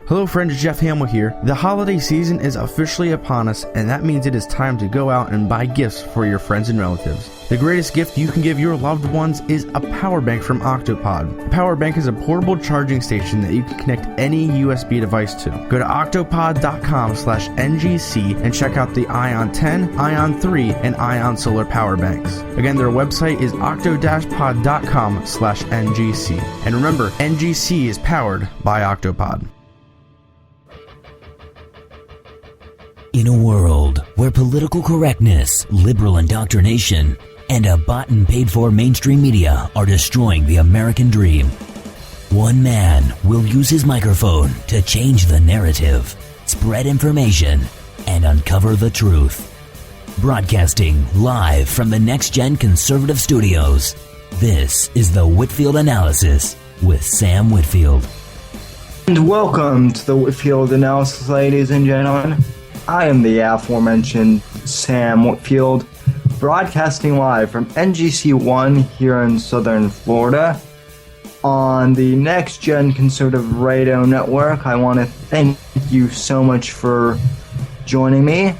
Hello friends, Jeff Hamill here. The holiday season is officially upon us, and that means it is time to go out and buy gifts for your friends and relatives. The greatest gift you can give your loved ones is a power bank from Octopod. A power bank is a portable charging station that you can connect any USB device to. Go to octopod.com/NGC and check out the Ion 10, Ion 3, and Ion Solar power banks. Again, their website is octo-pod.com/NGC. And remember, NGC is powered by Octopod. In a world where political correctness, liberal indoctrination, and a bought and paid for mainstream media are destroying the American dream, one man will use his microphone to change the narrative, spread information, and uncover the truth. Broadcasting live from the Next Gen Conservative Studios, this is the Whitfield Analysis with Sam Whitfield. And welcome to the Whitfield Analysis, ladies and gentlemen. I am the aforementioned Sam Whitfield, broadcasting live from NGC 1 here in Southern Florida on the Next Gen Conservative Radio Network. I want to thank you so much for joining me.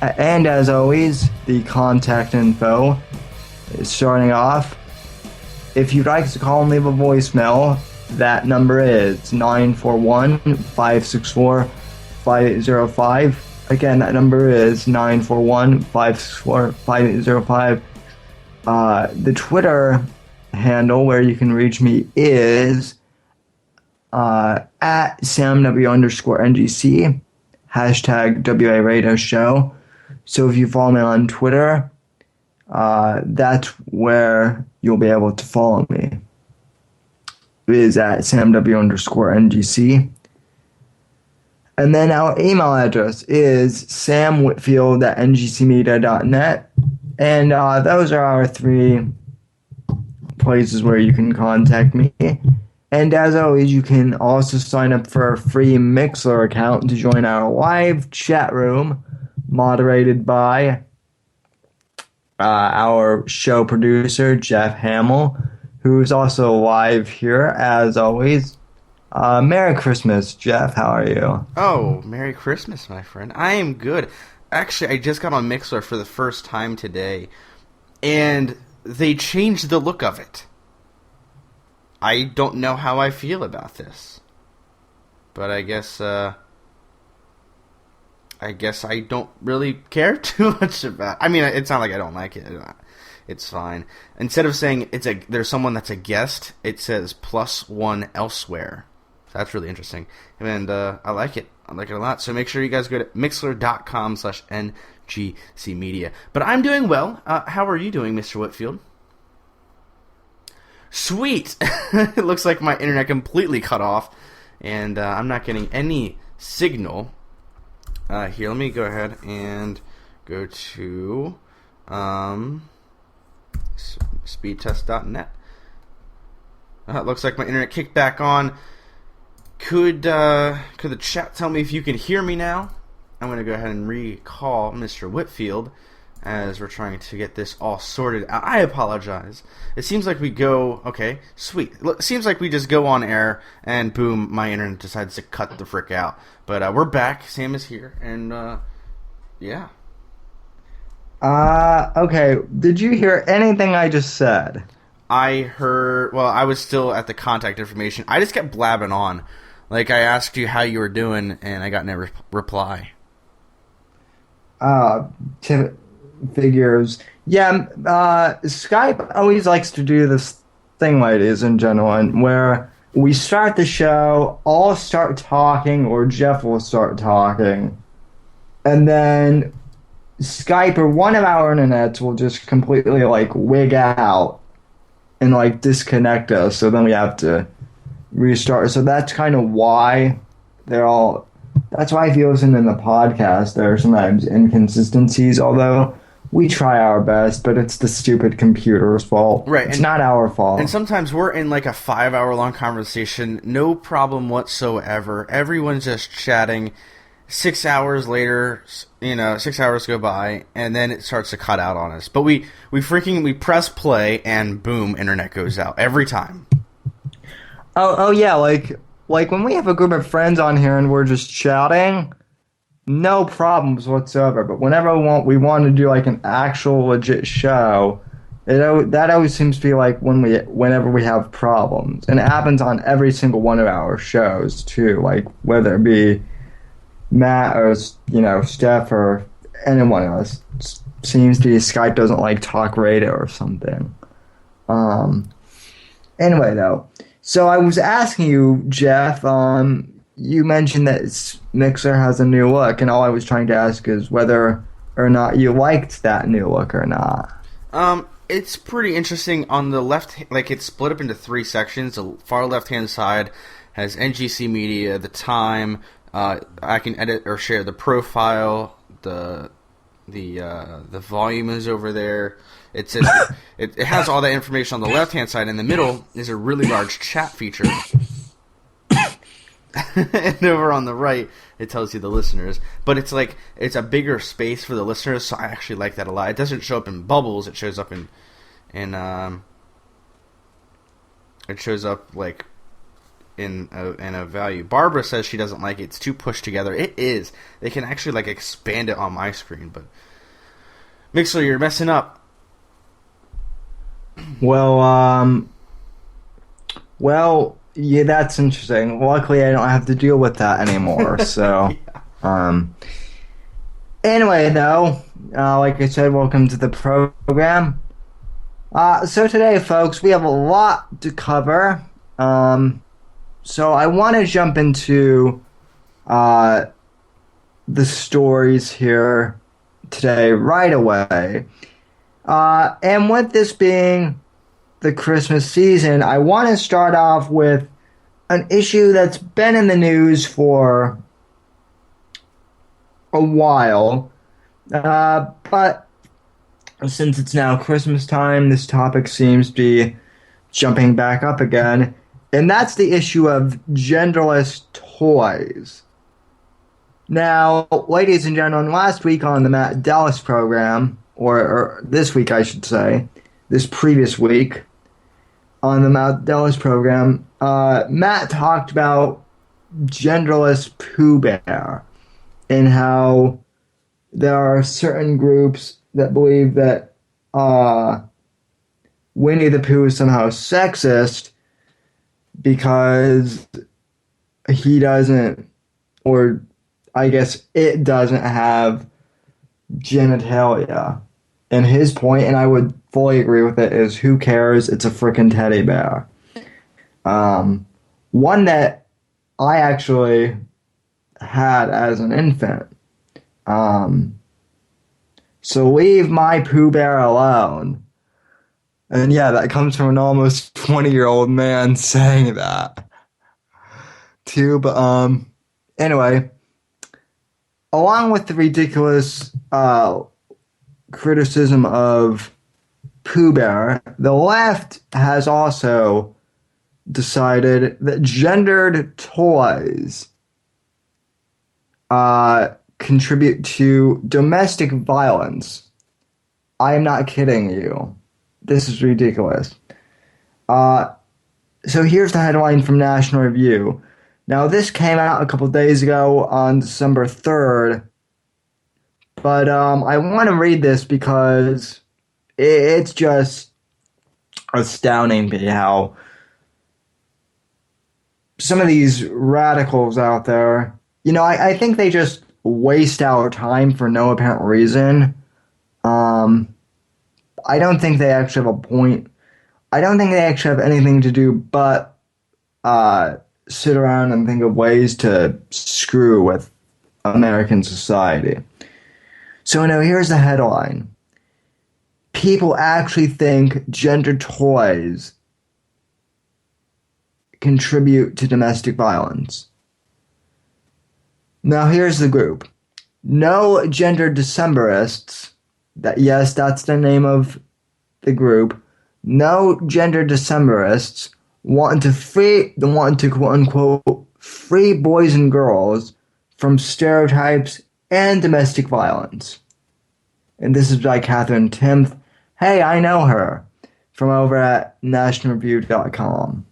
And as always, the contact info is starting off. If you'd like to call and leave a voicemail, that number is 941-564-505. Again, that number is 941-564-505. The Twitter handle where you can reach me is at SamW_NGC, hashtag WA Radio Show. So if you follow me on Twitter, that's where you'll be able to follow me. It is at SamW_NGC. And then our email address is samwhitfield@ngcmedia.net. And those are our three places where you can contact me. And as always, you can also sign up for a free Mixler account to join our live chat room, moderated by our show producer, Jeff Hamill, who's also live here, as always. Merry Christmas, Jeff. How are you? Oh, Merry Christmas, my friend. I am good. Actually, I just got on Mixler for the first time today, and they changed the look of it. I don't know how I feel about this, but I guess I don't really care too much about it. I mean, it's not like I don't like it. It's fine. Instead of saying there's someone that's a guest, it says +1 elsewhere. That's really interesting. And I like it. I like it a lot. So make sure you guys go to mixler.com/NGC Media. But I'm doing well. How are you doing, Mr. Whitfield? Sweet! It looks like my internet completely cut off, and I'm not getting any signal. Here, let me go ahead and go to speedtest.net. It looks like my internet kicked back on. Could the chat tell me if you can hear me now? I'm going to go ahead and recall Mr. Whitfield as we're trying to get this all sorted out. I apologize. It seems like we go... Okay, sweet. It seems like we just go on air and boom, my internet decides to cut the frick out. But we're back. Sam is here. And, yeah. Okay. Did you hear anything I just said? I heard... Well, I was still at the contact information. I just kept blabbing on. Like, I asked you how you were doing, and I got no reply. Figures. Yeah, Skype always likes to do this thing, ladies and gentlemen, where we start the show, all start talking, or Jeff will start talking, and then Skype or one of our internets will just completely, wig out and, disconnect us, so then we have to restart. So that's kind of why that's why if you listen in the podcast, there are sometimes inconsistencies, although we try our best, but it's the stupid computer's fault. Right. It's not our fault. And sometimes we're in a 5-hour-long conversation, no problem whatsoever. Everyone's just chatting. 6 hours later, 6 hours go by, and then it starts to cut out on us. But we press play, and boom, internet goes out every time. Oh yeah, like when we have a group of friends on here and we're just chatting, no problems whatsoever. But whenever we want to do like an actual legit show, that always seems to be like whenever we have problems, and it happens on every single one of our shows too. Like whether it be Matt or Steph or anyone else, seems to be Skype doesn't like talk radio or something. Anyway, though, so I was asking you, Jeff. You mentioned that Mixer has a new look, and all I was trying to ask is whether or not you liked that new look or not. It's pretty interesting. On the left, like it's split up into 3 sections. The far left-hand side has NGC Media, the time. I can edit or share the profile. The volume is over there. It says it has all that information on the left-hand side. In the middle is a really large chat feature. And over on the right, it tells you the listeners. But it's like it's a bigger space for the listeners, so I actually like that a lot. It doesn't show up in bubbles. It shows up in like in a value. Barbara says she doesn't like it. It's too pushed together. It is. They can actually like expand it on my screen, but Mixler, you're messing up. Well, yeah, that's interesting. Luckily, I don't have to deal with that anymore. So, yeah. Anyway, though, like I said, welcome to the program. So today, folks, we have a lot to cover. So I want to jump into the stories here today right away. And with this being the Christmas season, I want to start off with an issue that's been in the news for a while. But since it's now Christmas time, this topic seems to be jumping back up again. And that's the issue of genderless toys. Now, ladies and gentlemen, last week on the Matt Dallas program, or this week I should say, this previous week on the Matt Dallas program, Matt talked about genderless Pooh Bear and how there are certain groups that believe that Winnie the Pooh is somehow sexist because he doesn't, or I guess it doesn't have genitalia. And his point, and I would fully agree with it, is who cares? It's a frickin' teddy bear. One that I actually had as an infant. So leave my Pooh Bear alone. And yeah, that comes from an almost 20-year-old man saying that. Too, but anyway, along with the ridiculous criticism of Pooh Bear, the left has also decided that gendered toys contribute to domestic violence. I am not kidding you. This is ridiculous. So here's the headline from National Review. Now, this came out a couple days ago on December 3rd, but I want to read this because it's just astounding to me how some of these radicals out there, I think they just waste our time for no apparent reason. I don't think they actually have a point. I don't think they actually have anything to do but sit around and think of ways to screw with American society. So now here's the headline. People actually think gender toys contribute to domestic violence. Now here's the group. No gender Decemberists. Yes, that's the name of the group. No gender Decemberists want to quote unquote free boys and girls from stereotypes and domestic violence. And this is by Catherine Timth. Hey, I know her from over at nationalreview.com.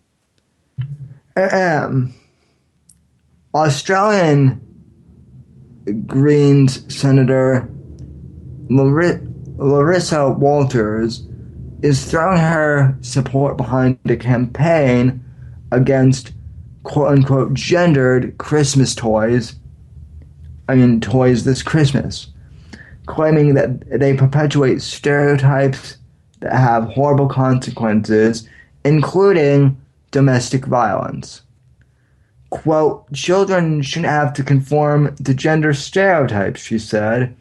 Australian Greens Senator Larissa Walters is throwing her support behind a campaign against quote-unquote gendered Christmas toys. Toys this Christmas, claiming that they perpetuate stereotypes that have horrible consequences, including domestic violence. Quote, children shouldn't have to conform to gender stereotypes, she said,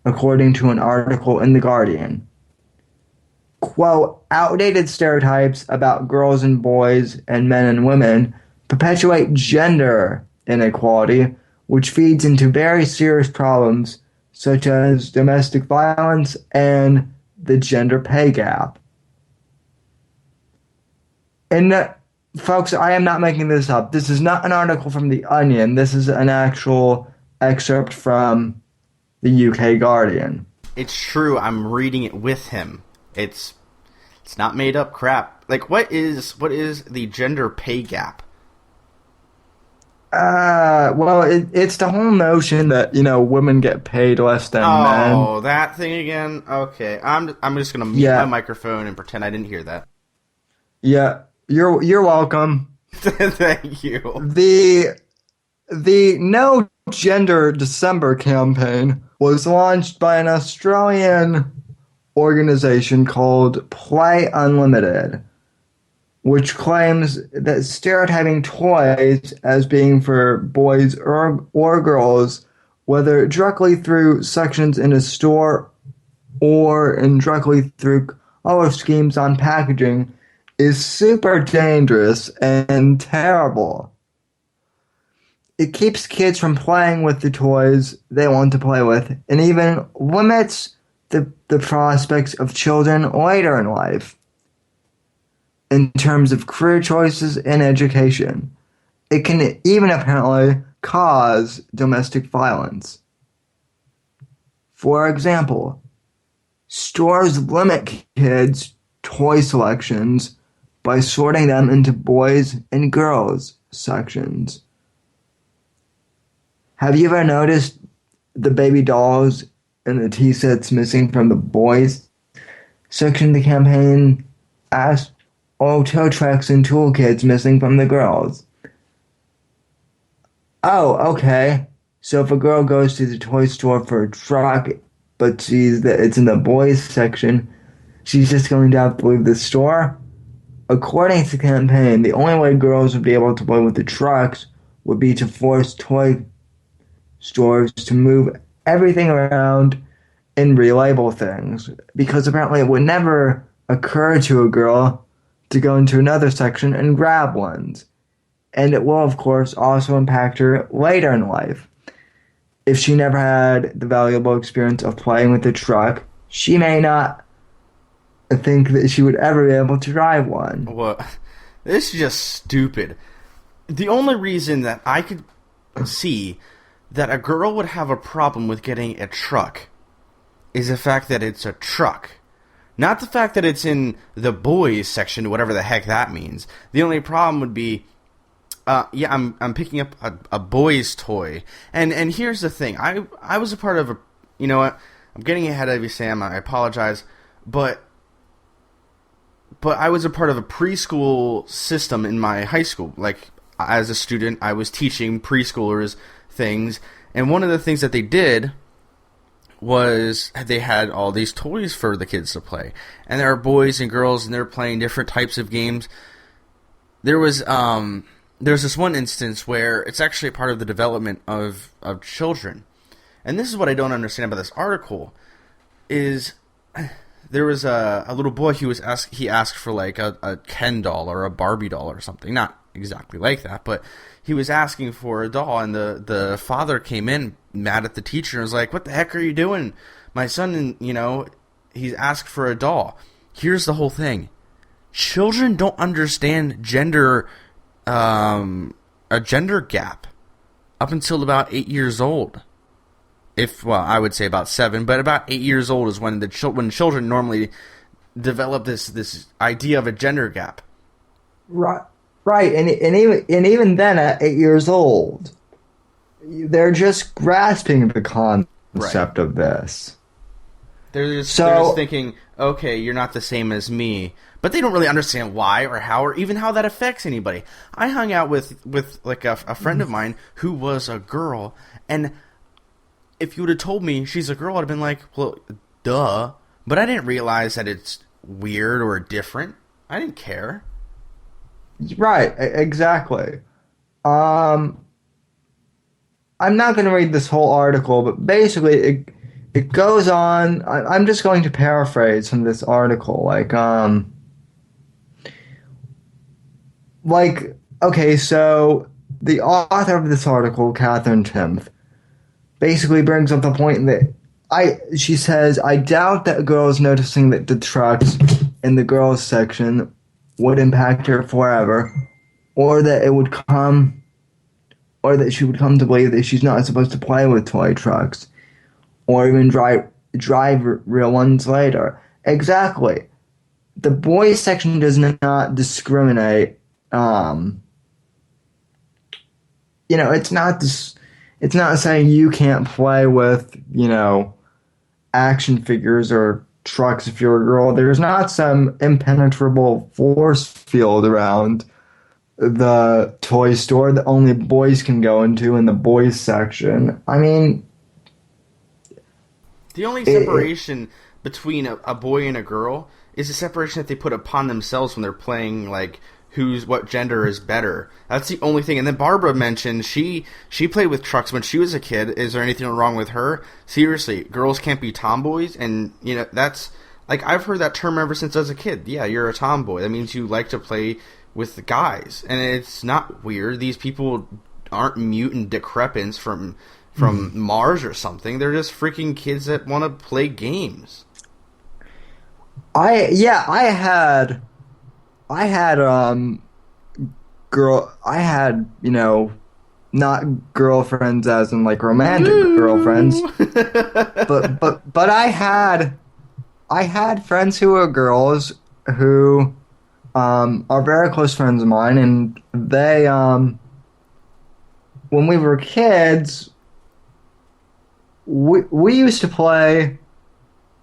according to an article in The Guardian. Quote, outdated stereotypes about girls and boys and men and women perpetuate gender inequality, which feeds into very serious problems such as domestic violence and the gender pay gap. And folks, I am not making this up. This is not an article from The Onion. This is an actual excerpt from the UK Guardian. It's true. I'm reading it with him. It's not made up crap. Like, what is the gender pay gap? Well, it's the whole notion that, women get paid less than men. Oh, that thing again? Okay. I'm just going to mute my microphone and pretend I didn't hear that. Yeah, you're welcome. Thank you. The No Gender December campaign was launched by an Australian organization called Play Unlimited, which claims that stereotyping toys as being for boys or girls, whether directly through sections in a store or indirectly through color schemes on packaging, is super dangerous and terrible. It keeps kids from playing with the toys they want to play with, and even limits the prospects of children later in life in terms of career choices and education. It can even apparently cause domestic violence. For example, stores limit kids' toy selections by sorting them into boys and girls sections. Have you ever noticed the baby dolls and the tea sets missing from the boys section of the campaign? Asked, tow trucks and toolkits missing from the girls. Oh, okay. So if a girl goes to the toy store for a truck, but sees that it's in the boys section, she's just going to have to leave the store? According to the campaign, the only way girls would be able to play with the trucks would be to force toy stores to move everything around and relabel things, because apparently it would never occur to a girl to go into another section and grab ones. And it will, of course, also impact her later in life. If she never had the valuable experience of playing with a truck, she may not think that she would ever be able to drive one. Well, this is just stupid. The only reason that I could see that a girl would have a problem with getting a truck is the fact that it's a truck. Not the fact that it's in the boys section, whatever the heck that means. The only problem would be, I'm picking up a boy's toy. And here's the thing. I was a part of a, you know what, I'm getting ahead of you, Sam. I apologize. But I was a part of a preschool system in my high school. Like, as a student, I was teaching preschoolers things. And one of the things that they did was they had all these toys for the kids to play. And there are boys and girls, and they're playing different types of games. There's this one instance where it's actually a part of the development of children. And this is what I don't understand about this article, is there was a little boy he asked for like a Ken doll or a Barbie doll or something. Not exactly like that, but he was asking for a doll, and the father came in mad at the teacher and was like, "What the heck are you doing? My son, he's asked for a doll." Here's the whole thing. Children don't understand a gender gap up until about 8 years old. I would say about 7, but about 8 years old is when when children normally develop this idea of a gender gap. Right. Right, and even then, at 8 years old, they're just grasping the concept of this. They're just thinking, okay, you're not the same as me, but they don't really understand why or how or even how that affects anybody. I hung out with like a friend of mine who was a girl, and if you would have told me she's a girl, I'd have been like, well, duh. But I didn't realize that it's weird or different. I didn't care. Right, exactly. I'm not going to read this whole article, but basically it goes on. I'm just going to paraphrase from this article. Okay, so the author of this article, Catherine Timpf, basically brings up the point that she says, I doubt that girls noticing that the trucks in the girls section would impact her forever, or that she would come to believe that she's not supposed to play with toy trucks, or even drive real ones later. Exactly. The boys section does not discriminate. It's not saying you can't play with, action figures or trucks if you're a girl. There's not some impenetrable force field around the toy store that only boys can go into in the boys section. I mean, the only separation between a boy and a girl is the separation that they put upon themselves when they're playing, like, what gender is better. That's the only thing. And then Barbara mentioned she played with trucks when she was a kid. Is there anything wrong with her? Seriously, girls can't be tomboys, and that's like, I've heard that term ever since I was a kid. Yeah, you're a tomboy. That means you like to play with the guys, and it's not weird. These people aren't mutant decrepits from Mars or something. They're just freaking kids that want to play games. I had not girlfriends as in like romantic girlfriends, but I had friends who were girls who are very close friends of mine, and they when we were kids, we used to play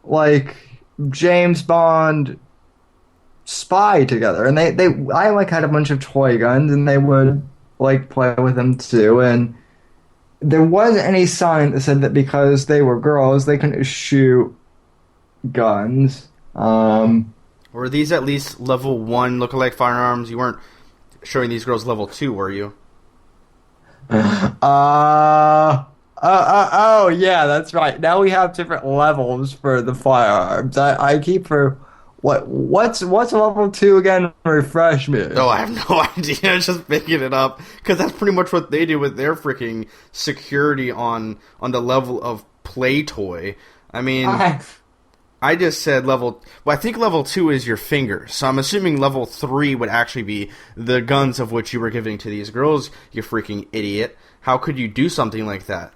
like James Bond spy together, and I like had a bunch of toy guns, and they would like play with them too, and there wasn't any sign that said that because they were girls they couldn't shoot guns. Were these at least level 1 lookalike firearms? You weren't showing these girls level 2, were you? Oh yeah, that's right. Now we have different levels for the firearms. I keep for what's level 2 again? Refresh me. Oh, I have no idea. I'm just making it up because that's pretty much what they do with their freaking security on the level of play toy. I mean, I just said level. Well, I think level 2 is your fingers, so I'm assuming level 3 would actually be the guns of which you were giving to these girls. You freaking idiot! How could you do something like that,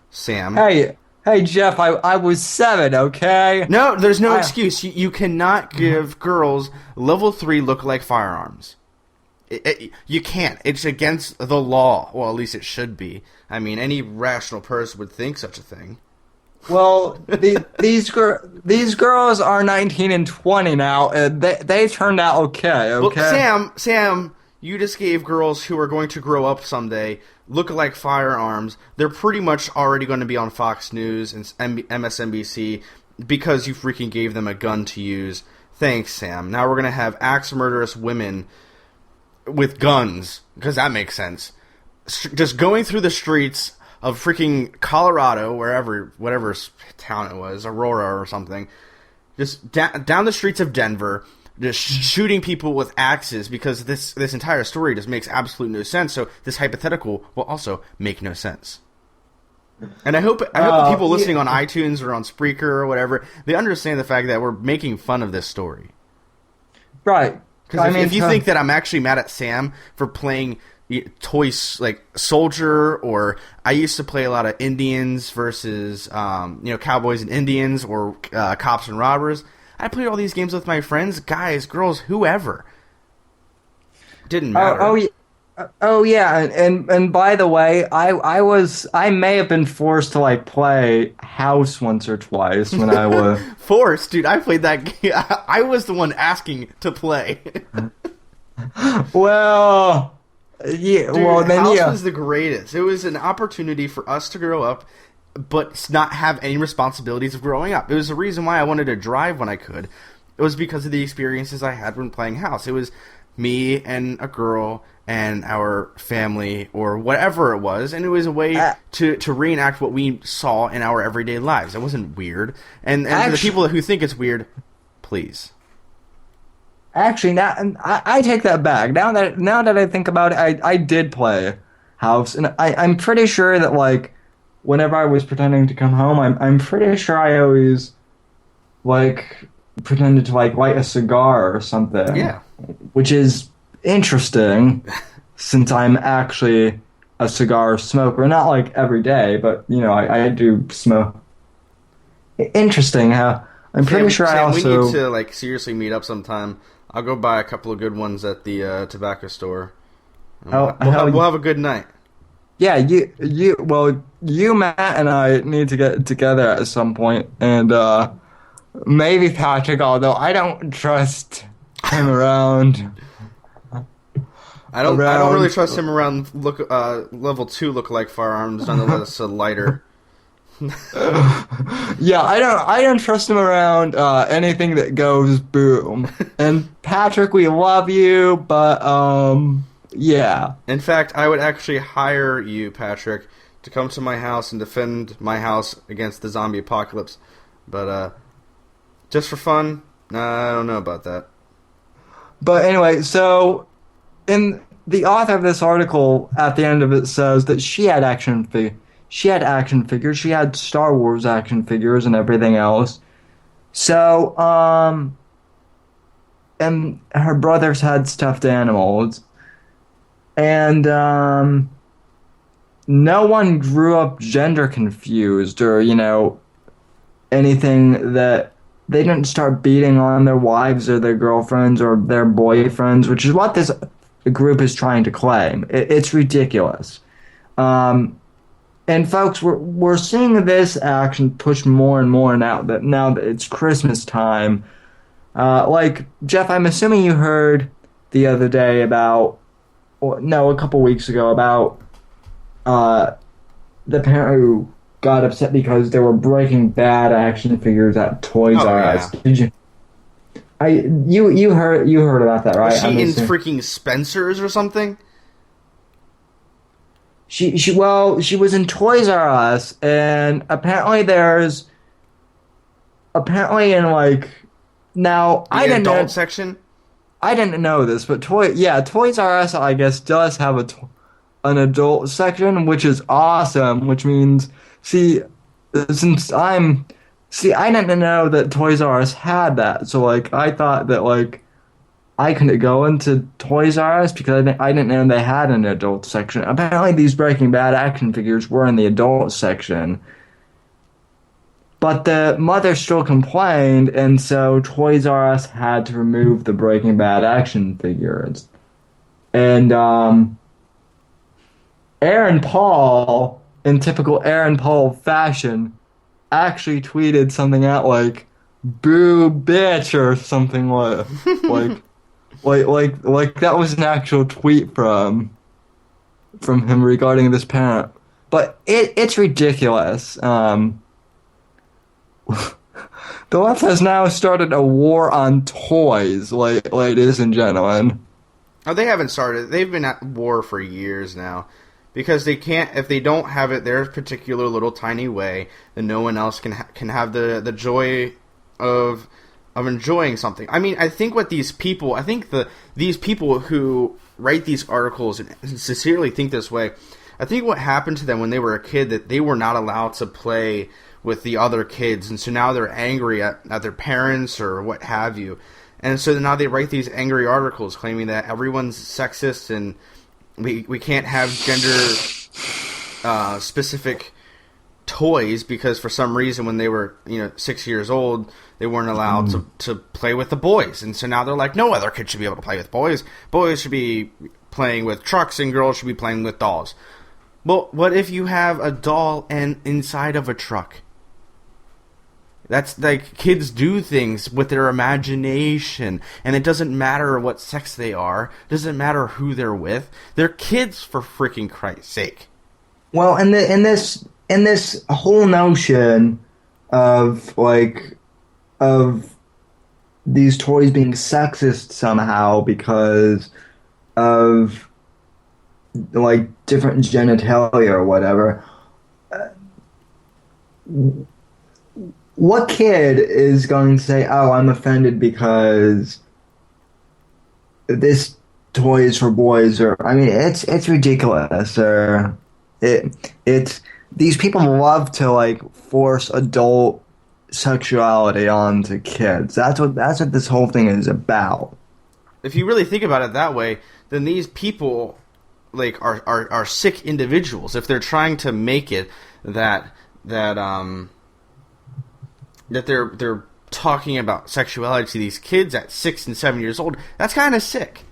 Sam? Hey, Jeff, I was 7, okay? No, there's no excuse. You cannot give girls level 3 lookalike firearms. You can't. It's against the law. Well, at least it should be. I mean, any rational person would think such a thing. Well, these girls are 19 and 20 now, and they turned out okay. Well, Sam, you just gave girls who are going to grow up someday look-alike firearms. They're pretty much already going to be on Fox News and MSNBC because you freaking gave them a gun to use. Thanks, Sam. Now we're going to have axe murderous women with guns, because that makes sense, just going through the streets of freaking Colorado, whatever town it was, Aurora or something, just down the streets of Denver, just shooting people with axes, because this entire story just makes absolute no sense. So this hypothetical will also make no sense. And I hope the people listening on iTunes or on Spreaker or whatever, they understand the fact that we're making fun of this story. Right. Because if you think that I'm actually mad at Sam for playing toys like Soldier, or I used to play a lot of Indians versus Cowboys and Indians, or Cops and Robbers. I played all these games with my friends, guys, girls, whoever. didn't matter. Oh yeah, and by the way, I may have been forced to like play House once or twice when I was Forced, dude. I played that game. I was the one asking to play. well, yeah. Dude, Well, then House yeah. was the greatest. It was an opportunity for us to grow up, but not have any responsibilities of growing up. It was the reason why I wanted to drive when I could. It was because of the experiences I had when playing House. It was me and a girl and our family or whatever it was, and it was a way to reenact what we saw in our everyday lives. It wasn't weird. And for the people who think it's weird, please. Actually, now I take that back. Now that I think about it, I did play House, and I'm pretty sure that like whenever I was pretending to come home, I'm pretty sure I always like pretended to like light a cigar or something. Yeah. Which is interesting since I'm actually a cigar smoker. Not like every day, but you know, I do smoke. Interesting how I'm pretty sure I also we need to like seriously meet up sometime. I'll go buy a couple of good ones at the tobacco store. We'll have a good night. Yeah, you, Matt, and I need to get together at some point, and maybe Patrick. Although I don't trust him around. I don't really trust him around level 2 look-alike firearms, nonetheless a lighter. Yeah, I don't trust him around anything that goes boom. And Patrick, we love you, but yeah. In fact, I would actually hire you, Patrick, to come to my house and defend my house against the zombie apocalypse. But just for fun, I don't know about that. But anyway, so in the author of this article at the end of it says that she had action figures. She had Star Wars action figures and everything else. So, and her brothers had stuffed animals. And, no one grew up gender confused or, you know, anything that they didn't start beating on their wives or their girlfriends or their boyfriends, which is what this group is trying to claim. It's ridiculous. And folks, we're seeing this action push more and more now that it's Christmas time. Like Jeff, I'm assuming you heard the other day a couple weeks ago about the parent who got upset because there were Breaking Bad action figures at Toys R Us. Yeah. Did you? You heard about that, right? Was she in freaking Spencer's or something? She was in Toys R Us, and apparently in like now The I didn't adult know, section. I didn't know this, but Toys R Us I guess does have an adult section, which is awesome. Which means I didn't know that Toys R Us had that, so like I thought that like I couldn't go into Toys R Us because I didn't know they had an adult section. Apparently these Breaking Bad action figures were in the adult section. But the mother still complained, and so Toys R Us had to remove the Breaking Bad action figures. And Aaron Paul, in typical Aaron Paul fashion, actually tweeted something out like, "Boo bitch," or something like that was an actual tweet from him regarding this parent. But it's ridiculous. The left has now started a war on toys, ladies and gentlemen. Oh, they haven't started. They've been at war for years now. Because they can't, if they don't have it their particular little tiny way, then no one else can have the joy of enjoying something. I mean, I think these people who write these articles and sincerely think this way, I think what happened to them when they were a kid, that they were not allowed to play with the other kids, and so now they're angry at their parents or what have you. And so now they write these angry articles claiming that everyone's sexist and we can't have gender specific toys because for some reason when they were 6 years old they weren't allowed to play with the boys, and so now they're like, no other kid should be able to play with boys. Boys should be playing with trucks and girls should be playing with dolls. Well, what if you have a doll and inside of a truck? That's like, kids do things with their imagination, and it doesn't matter what sex they are. It doesn't matter who they're with. They're kids, for freaking Christ's sake. Well, and this whole notion of these toys being sexist somehow because of like different genitalia or whatever. What kid is going to say, "Oh, I'm offended because this toy is for boys"? Or I mean, it's ridiculous. Or it's these people love to like force adult sexuality onto kids. That's what this whole thing is about. If you really think about it that way, then these people like are sick individuals. If they're trying to make it that they're talking about sexuality to these kids at 6 and 7 years old, that's kind of sick.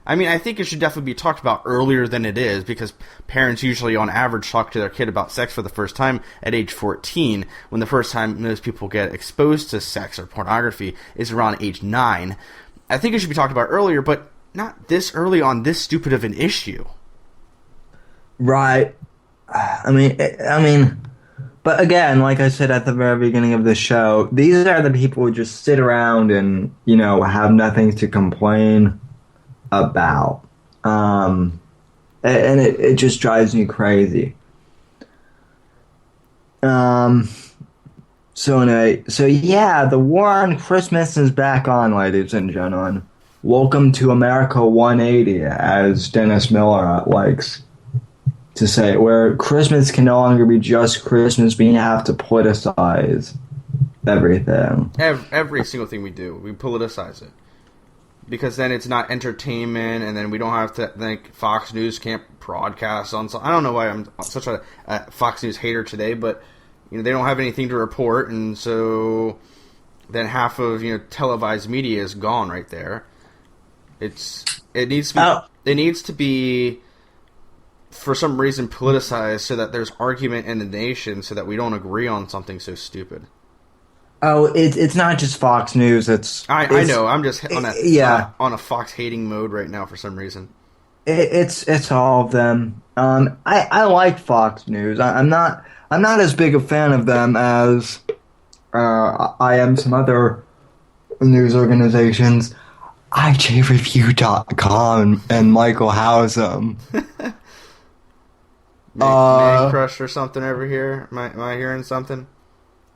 I mean, I think it should definitely be talked about earlier than it is, because parents usually, on average, talk to their kid about sex for the first time at age 14, when the first time most people get exposed to sex or pornography is around age 9. I think it should be talked about earlier, but not this early on this stupid of an issue. Right. I mean, but again, like I said at the very beginning of the show, these are the people who just sit around and, have nothing to complain about. And it just drives me crazy. So anyway, the war on Christmas is back on, ladies and gentlemen. Welcome to America 180, as Dennis Miller likes to say, where Christmas can no longer be just Christmas, but you have to politicize everything. Every single thing we do, we politicize it. Because then it's not entertainment, and then we don't have to think Fox News can't broadcast on. I don't know why I'm such a Fox News hater today, but they don't have anything to report, and so then half of televised media is gone right there. It needs to be for some reason politicized so that there's argument in the nation, so that we don't agree on something so stupid. Oh, it's not just Fox News. I know. I'm just on a Fox hating mode right now for some reason. It's all of them. I like Fox News. I'm not as big a fan of them as I am some other news organizations. IJReview.com and Michael Hausum. Man crush or something over here? Am I hearing something?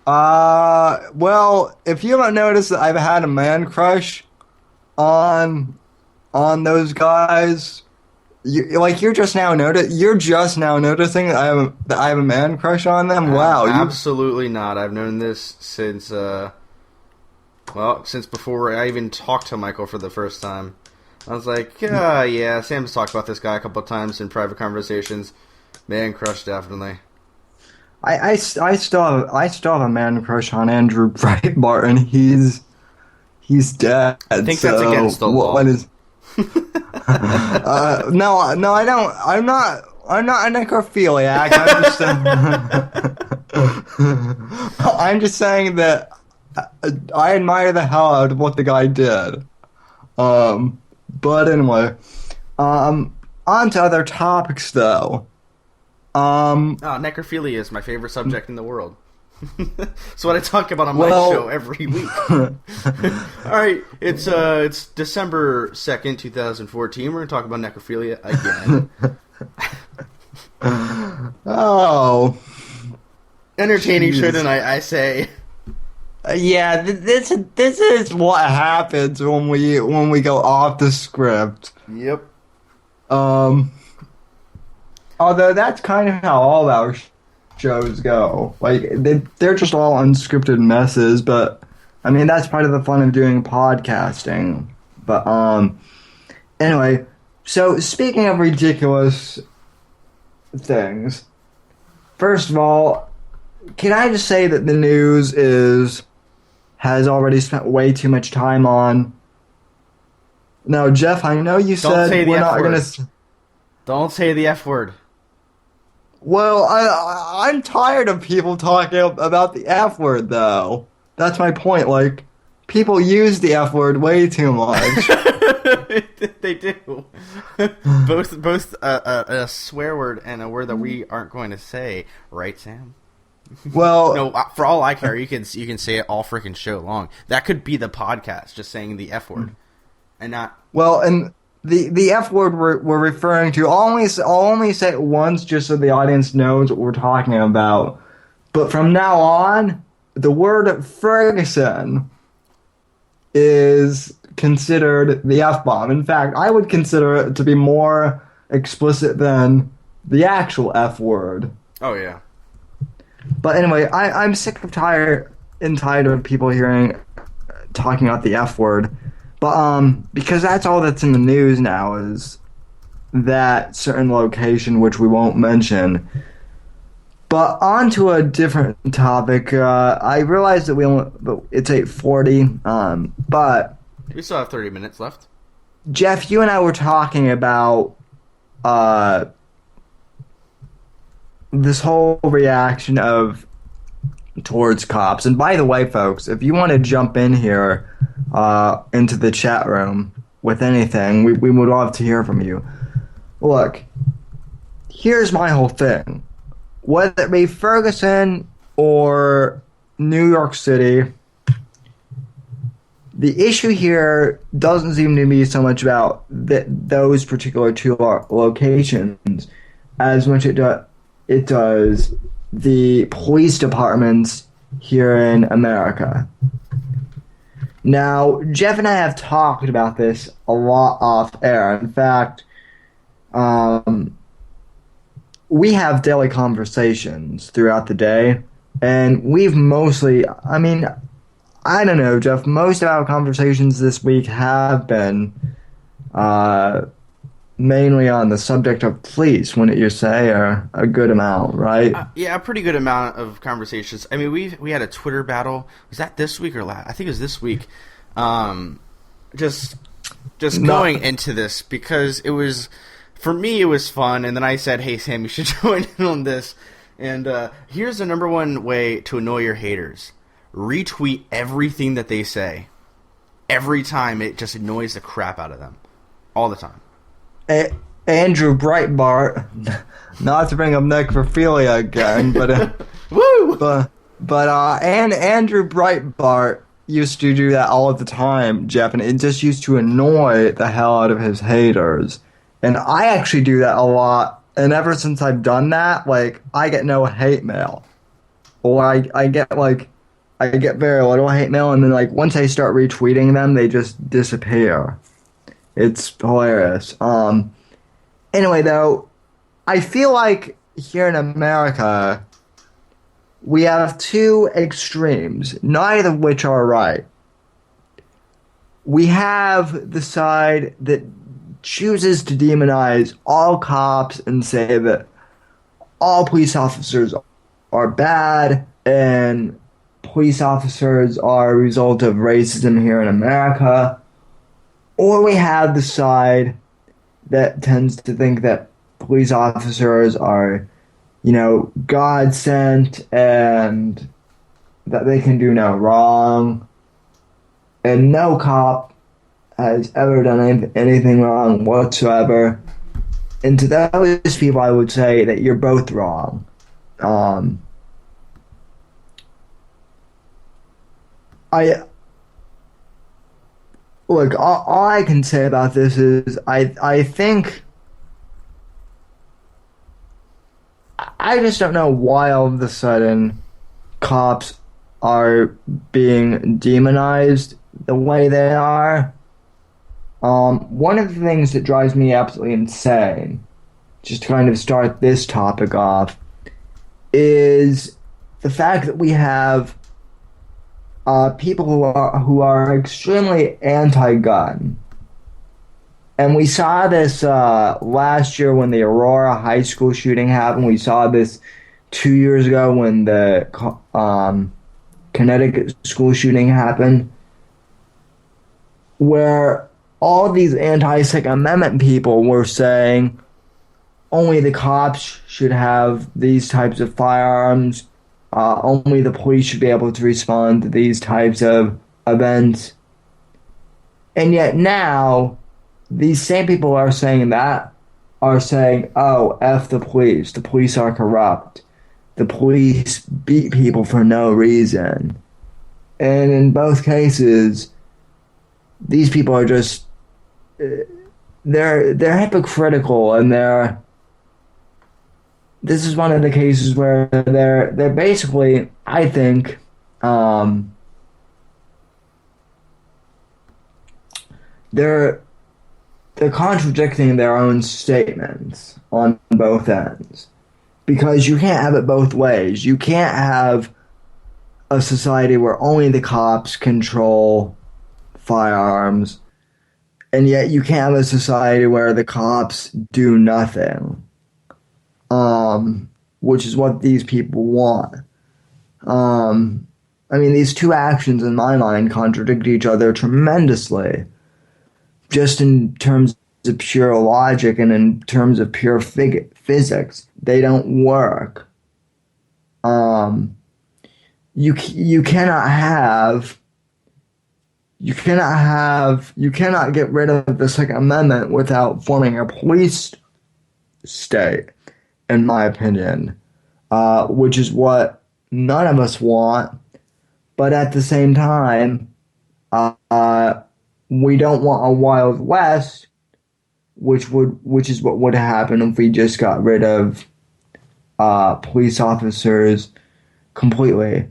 Well, if you haven't noticed, I've had a man crush on those guys. You're just now noticing that I have a man crush on them. Wow, absolutely not. I've known this since before I even talked to Michael for the first time. I was like, yeah, Sam's talked about this guy a couple of times in private conversations. Man crush, definitely. I still have a man crush on Andrew Breitbart, and he's dead. I think that's against the law. What is? No, I don't. I'm not a necrophiliac. I'm just saying that I admire the hell out of what the guy did. But anyway, on to other topics though. Necrophilia is my favorite subject in the world. It's what I talk about on my show every week. Alright, it's December 2nd, 2014. We're going to talk about necrophilia again. Oh. Entertaining, shouldn't I say? Yeah, this is what happens when we go off the script. Yep. Although that's kind of how all our shows go. Like, they're just all unscripted messes, but, I mean, that's part of the fun of doing podcasting. But, anyway, so speaking of ridiculous things, first of all, can I just say that the news has already spent way too much time on. Now, Jeff, I know you Don't say said the we're F not word. going to. Don't say the F word. Well, I'm tired of people talking about the F word, though. That's my point. Like, people use the F word way too much. They do. both a swear word and a word that we aren't going to say, right, Sam? Well, No, for all I care, you can say it all freaking show long. That could be the podcast, just saying the F word, and not. well, and the F word we're referring to, I'll only say it once just so the audience knows what we're talking about. But from now on, the word Ferguson is considered the F-bomb. In fact, I would consider it to be more explicit than the actual F word. Oh yeah. But anyway, I'm sick of tired of people talking about the F word. But because that's all that's in the news now is that certain location, which we won't mention. But on to a different topic. I realize that it's 8:40. But We still have 30 minutes left. Jeff, you and I were talking about this whole reaction towards cops. And by the way, folks, if you want to jump in here into the chat room with anything, we would love to hear from you. Look, here's my whole thing. Whether it be Ferguson or New York City, the issue here doesn't seem to be so much about those particular two locations as much it does the police departments here in America. Now, Jeff and I have talked about this a lot off air. In fact, we have daily conversations throughout the day, and we've mostly, I don't know, Jeff, most of our conversations this week have been mainly on the subject of police, wouldn't you say, or a good amount, right? Yeah, a pretty good amount of conversations. I mean, we had a Twitter battle. Was that this week or last? I think it was this week. Just going into this because it was, for me, it was fun. And then I said, "Hey Sam, you should join in on this." And here's the number one way to annoy your haters: retweet everything that they say. Every time, it just annoys the crap out of them, all the time. Andrew Breitbart, not to bring up necrophilia again, but Woo! And Andrew Breitbart used to do that all the time, Jeff, and it just used to annoy the hell out of his haters. And I actually do that a lot, and ever since I've done that, like, I get no hate mail, or I get very little hate mail, and then like once I start retweeting them, they just disappear. It's hilarious. Anyway, though, I feel like here in America, we have two extremes, neither of which are right. We have the side that chooses to demonize all cops and say that all police officers are bad and police officers are a result of racism here in America. Or we have the side that tends to think that police officers are, God sent and that they can do no wrong. And no cop has ever done anything wrong whatsoever. And to those people, I would say that you're both wrong. Look, all I can say about this is I think I just don't know why all of a sudden cops are being demonized the way they are. One of the things that drives me absolutely insane, just to kind of start this topic off, is the fact that we have people who are extremely anti-gun. And we saw this last year when the Aurora High School shooting happened. We saw this 2 years ago when the Connecticut school shooting happened, where all these anti-Second Amendment people were saying only the cops should have these types of firearms, only the police should be able to respond to these types of events. And yet now, these same people are saying that, are saying, oh, F the police are corrupt. The police beat people for no reason. And in both cases, these people are just, they're hypocritical, and this is one of the cases where they're basically, I think, they're contradicting their own statements on both ends, because you can't have it both ways. You can't have a society where only the cops control firearms, and yet you can't have a society where the cops do nothing, which is what these people want. I mean, these two actions in my mind contradict each other tremendously, just in terms of pure logic and in terms of pure physics. They don't work. You cannot get rid of the Second Amendment without forming a police state, in my opinion, which is what none of us want. But at the same time, we don't want a Wild West, which is what would happen if we just got rid of police officers completely.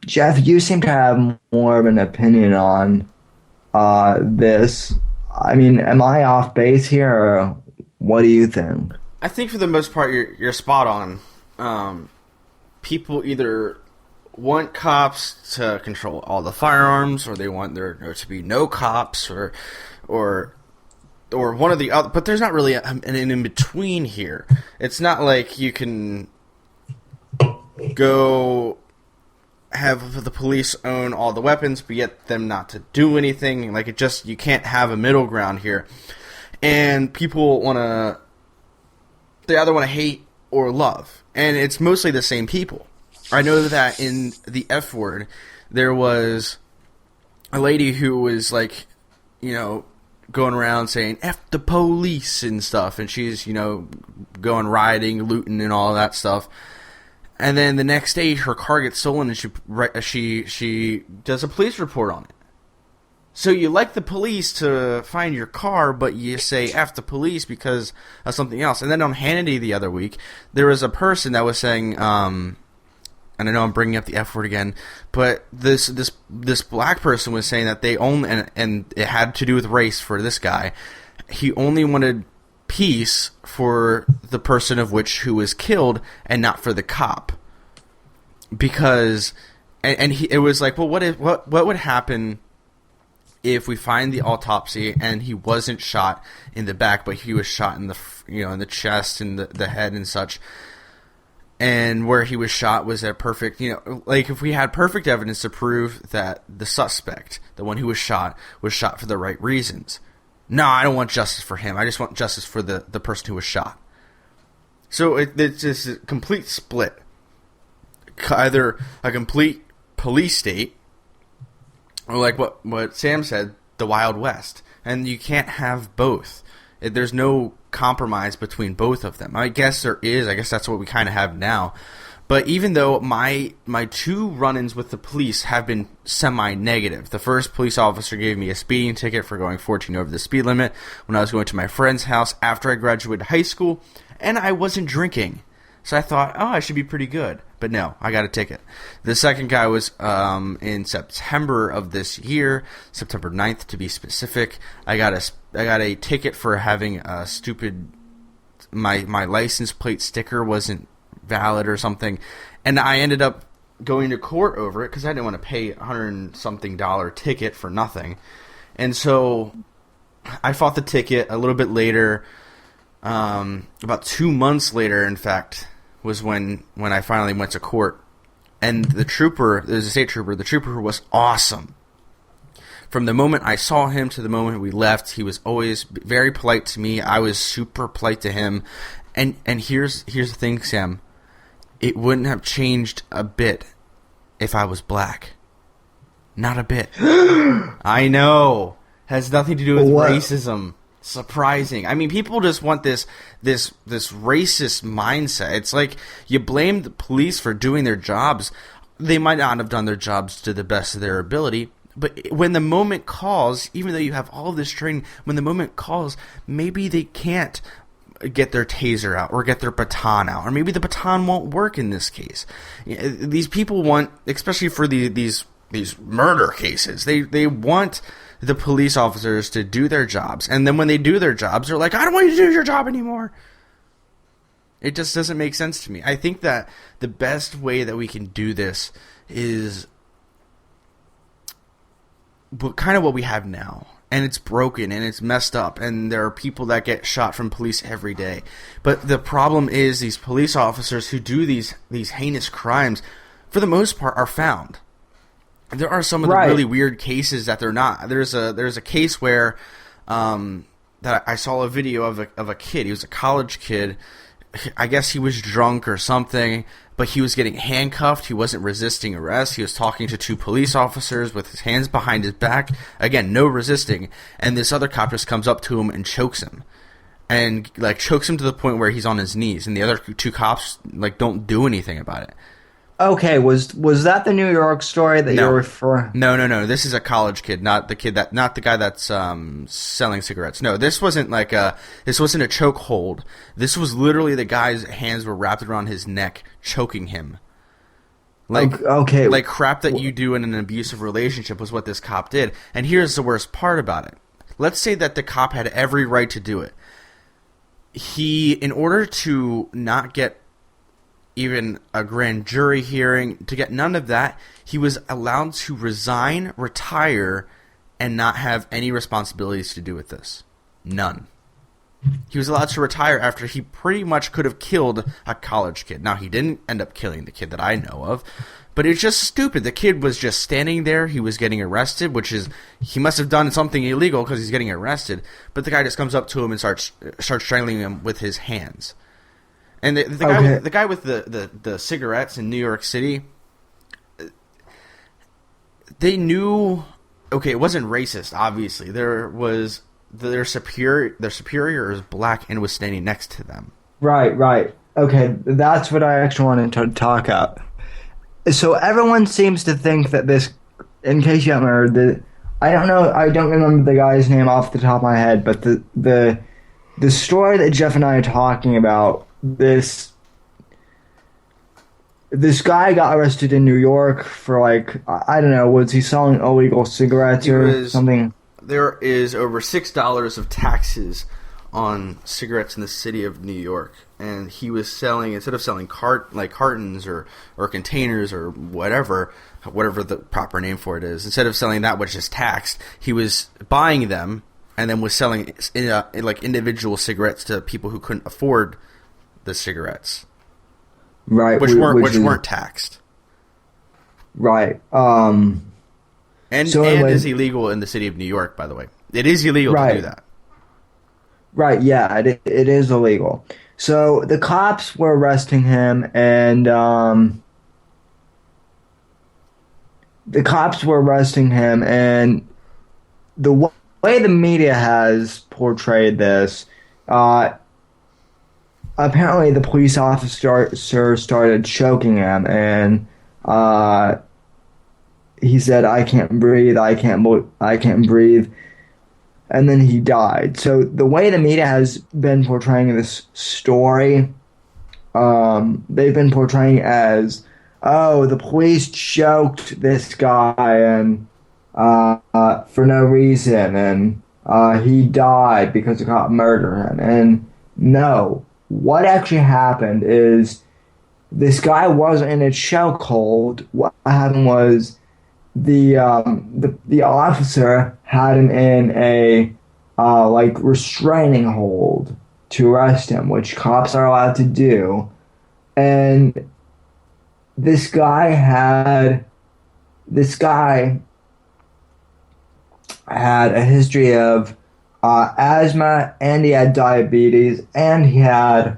Jeff, you seem to have more of an opinion on this. I mean, am I off base here, or what do you think? I think for the most part you're spot on. People either want cops to control all the firearms, or they want there to be no cops, or one or the other. But there's not really an in between here. It's not like you can go have the police own all the weapons, but yet them not to do anything. Like, you can't have a middle ground here. And people they either want to hate or love. And it's mostly the same people. I know that in the F word, there was a lady who was like, going around saying F the police and stuff. And she's, going rioting, looting, and all that stuff. And then the next day, her car gets stolen, and she does a police report on it. So you like the police to find your car, but you say F the police because of something else. And then on Hannity the other week, there was a person that was saying, and I know I'm bringing up the F word again, but this black person was saying that they only, and it had to do with race for this guy, he only wanted peace for the person who was killed and not for the cop, because it was like, well, what would happen if we find the autopsy and he wasn't shot in the back, but he was shot in the in the chest and the head and such, and where he was shot was a perfect, like if we had perfect evidence to prove that the suspect, the one who was shot for the right reasons. No, I don't want justice for him. I just want justice for the person who was shot. So it's just a complete split. Either a complete police state, or like what Sam said, the Wild West. And you can't have both. There's no compromise between both of them. I guess there is. I guess that's what we kind of have now. But even though my two run-ins with the police have been semi-negative. The first police officer gave me a speeding ticket for going 14 over the speed limit when I was going to my friend's house after I graduated high school, and I wasn't drinking. So I thought, I should be pretty good. But no, I got a ticket. The second guy was in September of this year, September 9th to be specific. I got a ticket for having a stupid, my license plate sticker wasn't valid or something, and I ended up going to court over it because I didn't want to pay $100-something ticket for nothing. And so I fought the ticket. A little bit later, about 2 months later, in fact, was when I finally went to court. And the trooper, there's a state trooper, the trooper was awesome. From the moment I saw him to the moment we left, he was always very polite to me. I was super polite to him. And here's the thing, Sam. It wouldn't have changed a bit if I was black. Not a bit. I know. Has nothing to do with racism. Surprising. I mean, people just want this racist mindset. It's like you blame the police for doing their jobs. They might not have done their jobs to the best of their ability, but when the moment calls, even though you have all of this training, when the moment calls, maybe they can't get their taser out or get their baton out, or maybe the baton won't work in this case. These people want, especially for these murder cases, they want the police officers to do their jobs, and then when they do their jobs, they're like, I don't want you to do your job anymore. It just doesn't make sense to me. I think that the best way that we can do this is kind of what we have now, and it's broken and it's messed up, and there are people that get shot from police every day. But the problem is these police officers who do these heinous crimes, for the most part, are found. There are some of the really weird cases that they're not. There's a case where that I saw a video of a kid. He was a college kid. I guess he was drunk or something, but he was getting handcuffed. He wasn't resisting arrest. He was talking to two police officers with his hands behind his back. Again, no resisting. And this other cop just comes up to him and chokes him. And like chokes him to the point where he's on his knees. And the other two cops like don't do anything about it. Okay, was that the New York story that you're referring? No. This is a college kid, not the guy that's selling cigarettes. No, this wasn't a chokehold. This was literally the guy's hands were wrapped around his neck, choking him. Like crap that you do in an abusive relationship was what this cop did. And here's the worst part about it. Let's say that the cop had every right to do it. He, in order to not get even a grand jury hearing, to get none of that, he was allowed to resign, retire, and not have any responsibilities to do with this. None. He was allowed to retire after he pretty much could have killed a college kid. Now, he didn't end up killing the kid that I know of, but it's just stupid. The kid was just standing there. He was getting arrested, which is, he must have done something illegal because he's getting arrested, but the guy just comes up to him and starts strangling him with his hands. And the guy with the cigarettes in New York City, they knew, okay, it wasn't racist, obviously. Their superior is black and was standing next to them. Right. Okay, that's what I actually wanted to talk about. So everyone seems to think that this, in case you haven't heard, I don't know, I don't remember the guy's name off the top of my head, but the story that Jeff and I are talking about, this guy got arrested in New York for, like, I don't know, was he selling illegal cigarettes or something? There is over $6 of taxes on cigarettes in the city of New York, and he was selling, instead of selling cartons or containers or whatever the proper name for it is, instead of selling that which is taxed, he was buying them and then was selling like individual cigarettes to people who couldn't afford the cigarettes, right? Which weren't taxed, right? And is illegal in the city of New York, by the way. It is illegal to do that. Right? Yeah, it is illegal. So the cops were arresting him, and the way the media has portrayed this. Apparently, the police officer started choking him, and he said, "I can't breathe. I can't breathe," and then he died. So the way the media has been portraying this story, they've been portraying as, "Oh, the police choked this guy and for no reason, and he died because the cop murdered him." And no. What actually happened is this guy wasn't in a chokehold. What happened was the officer had him in a restraining hold to arrest him, which cops are allowed to do. and this guy had this guy had a history of asthma, and he had diabetes, and he had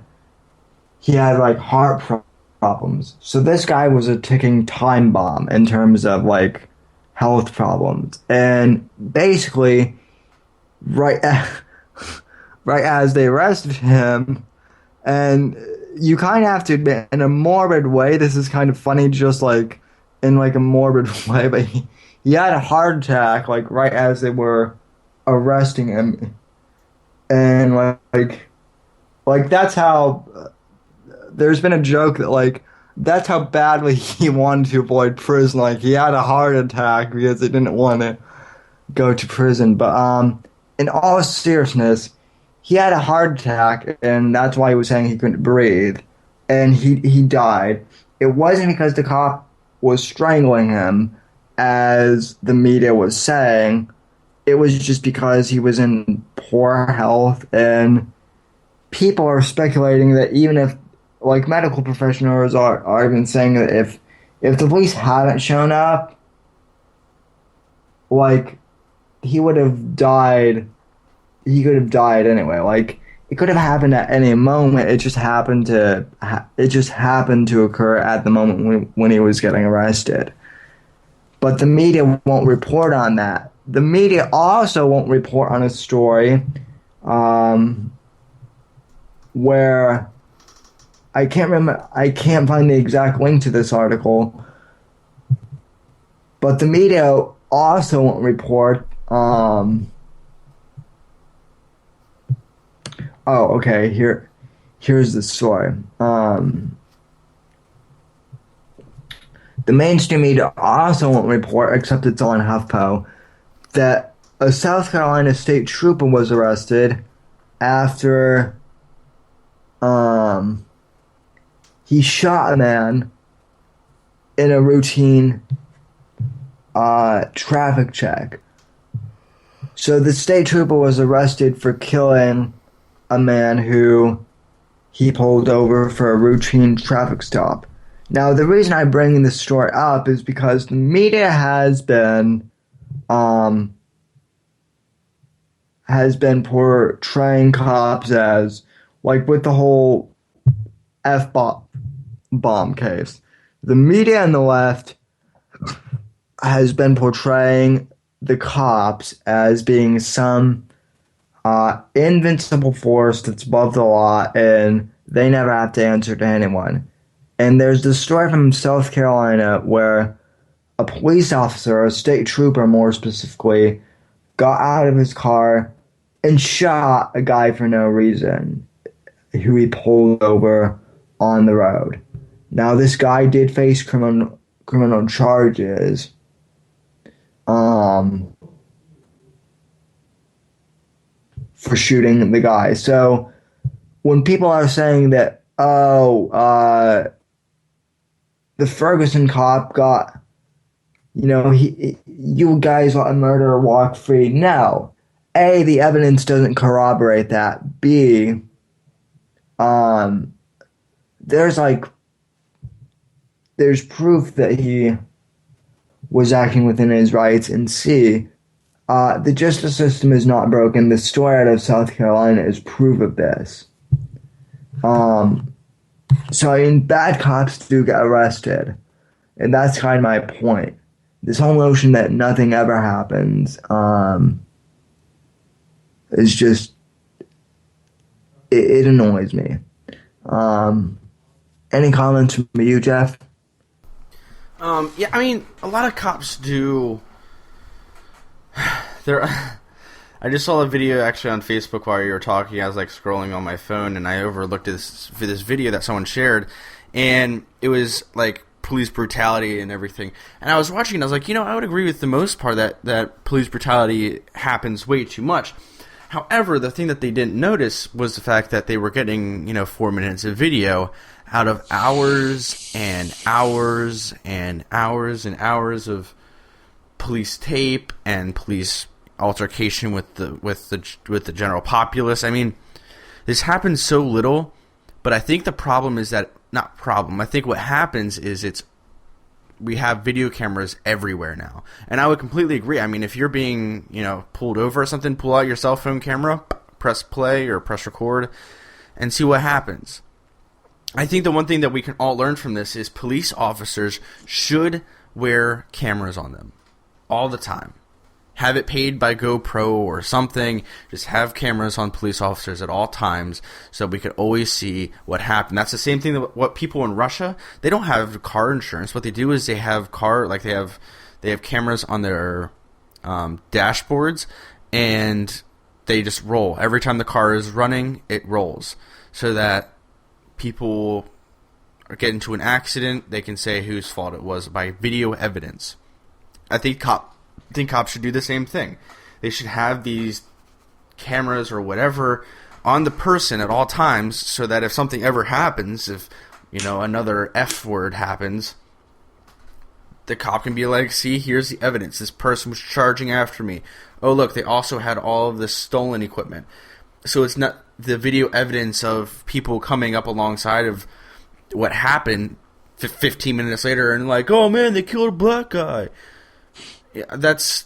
like problems. So this guy was a ticking time bomb in terms of like health problems. And basically, right right as they arrested him, and you kind of have to admit, in a morbid way, this is kind of funny, just like in like a morbid way, but he had a heart attack like right as they were arresting him, and like that's how there's been a joke that like that's how badly he wanted to avoid prison. Like he had a heart attack because he didn't want to go to prison. But in all seriousness, he had a heart attack, and that's why he was saying he couldn't breathe, and he died. It wasn't because the cop was strangling him, as the media was saying. It was just because he was in poor health, and people are speculating that even if, like, medical professionals are even saying that if the police hadn't shown up, like, he would have died. He could have died anyway. Like, it could have happened at any moment. It just happened to occur at the moment when he was getting arrested. But the media won't report on that. The media also won't report on a story where I can't find the exact link to this article, but the media also won't report. Okay. Here's the story. The mainstream media also won't report, except it's on HuffPo, that a South Carolina state trooper was arrested after he shot a man in a routine traffic check. So the state trooper was arrested for killing a man who he pulled over for a routine traffic stop. Now, the reason I'm bringing this story up is because the media has been portraying cops as, like, with the whole F-bomb case. The media on the left has been portraying the cops as being some invincible force that's above the law, and they never have to answer to anyone. And there's this story from South Carolina where a police officer, a state trooper more specifically, got out of his car and shot a guy for no reason, who he pulled over on the road. Now, this guy did face criminal charges. For shooting the guy. So when people are saying that, the Ferguson cop got, you guys let a murderer walk free. No. A, the evidence doesn't corroborate that. B, there's proof that he was acting within his rights. And C, the justice system is not broken. The story out of South Carolina is proof of this. So, I mean, bad cops do get arrested. And that's kind of my point. This whole notion that nothing ever happens is just... It annoys me. Any comments from you, Jeff? Yeah, I mean, a lot of cops do... I just saw a video actually on Facebook while you were talking. I was like scrolling on my phone, and I overlooked this video that someone shared, and it was like police brutality and everything. And I was watching, and I was like, I would agree with the most part that police brutality happens way too much. However, the thing that they didn't notice was the fact that they were getting 4 minutes of video out of hours and hours and hours and hours of police tape and police altercation with the general populace. I mean, this happens so little, but I think the problem is that not problem. I think what happens is we have video cameras everywhere now. And I would completely agree. I mean, if you're being, pulled over or something, pull out your cell phone camera, press play or press record, and see what happens. I think the one thing that we can all learn from this is police officers should wear cameras on them all the time. Have it paid by GoPro or something. Just have cameras on police officers at all times so we could always see what happened. That's the same thing that what people in Russia, they don't have car insurance. What they do is they have they have cameras on their dashboards, and they just roll. Every time the car is running, it rolls. So that people get into an accident, they can say whose fault it was by video evidence. I think cops should do the same thing. They should have these cameras or whatever on the person at all times so that if something ever happens, if, another F word happens, the cop can be like, see, here's the evidence. This person was charging after me. Oh, look, they also had all of this stolen equipment. So it's not the video evidence of people coming up alongside of what happened 15 minutes later and like, oh man, they killed a black guy. Yeah, that's,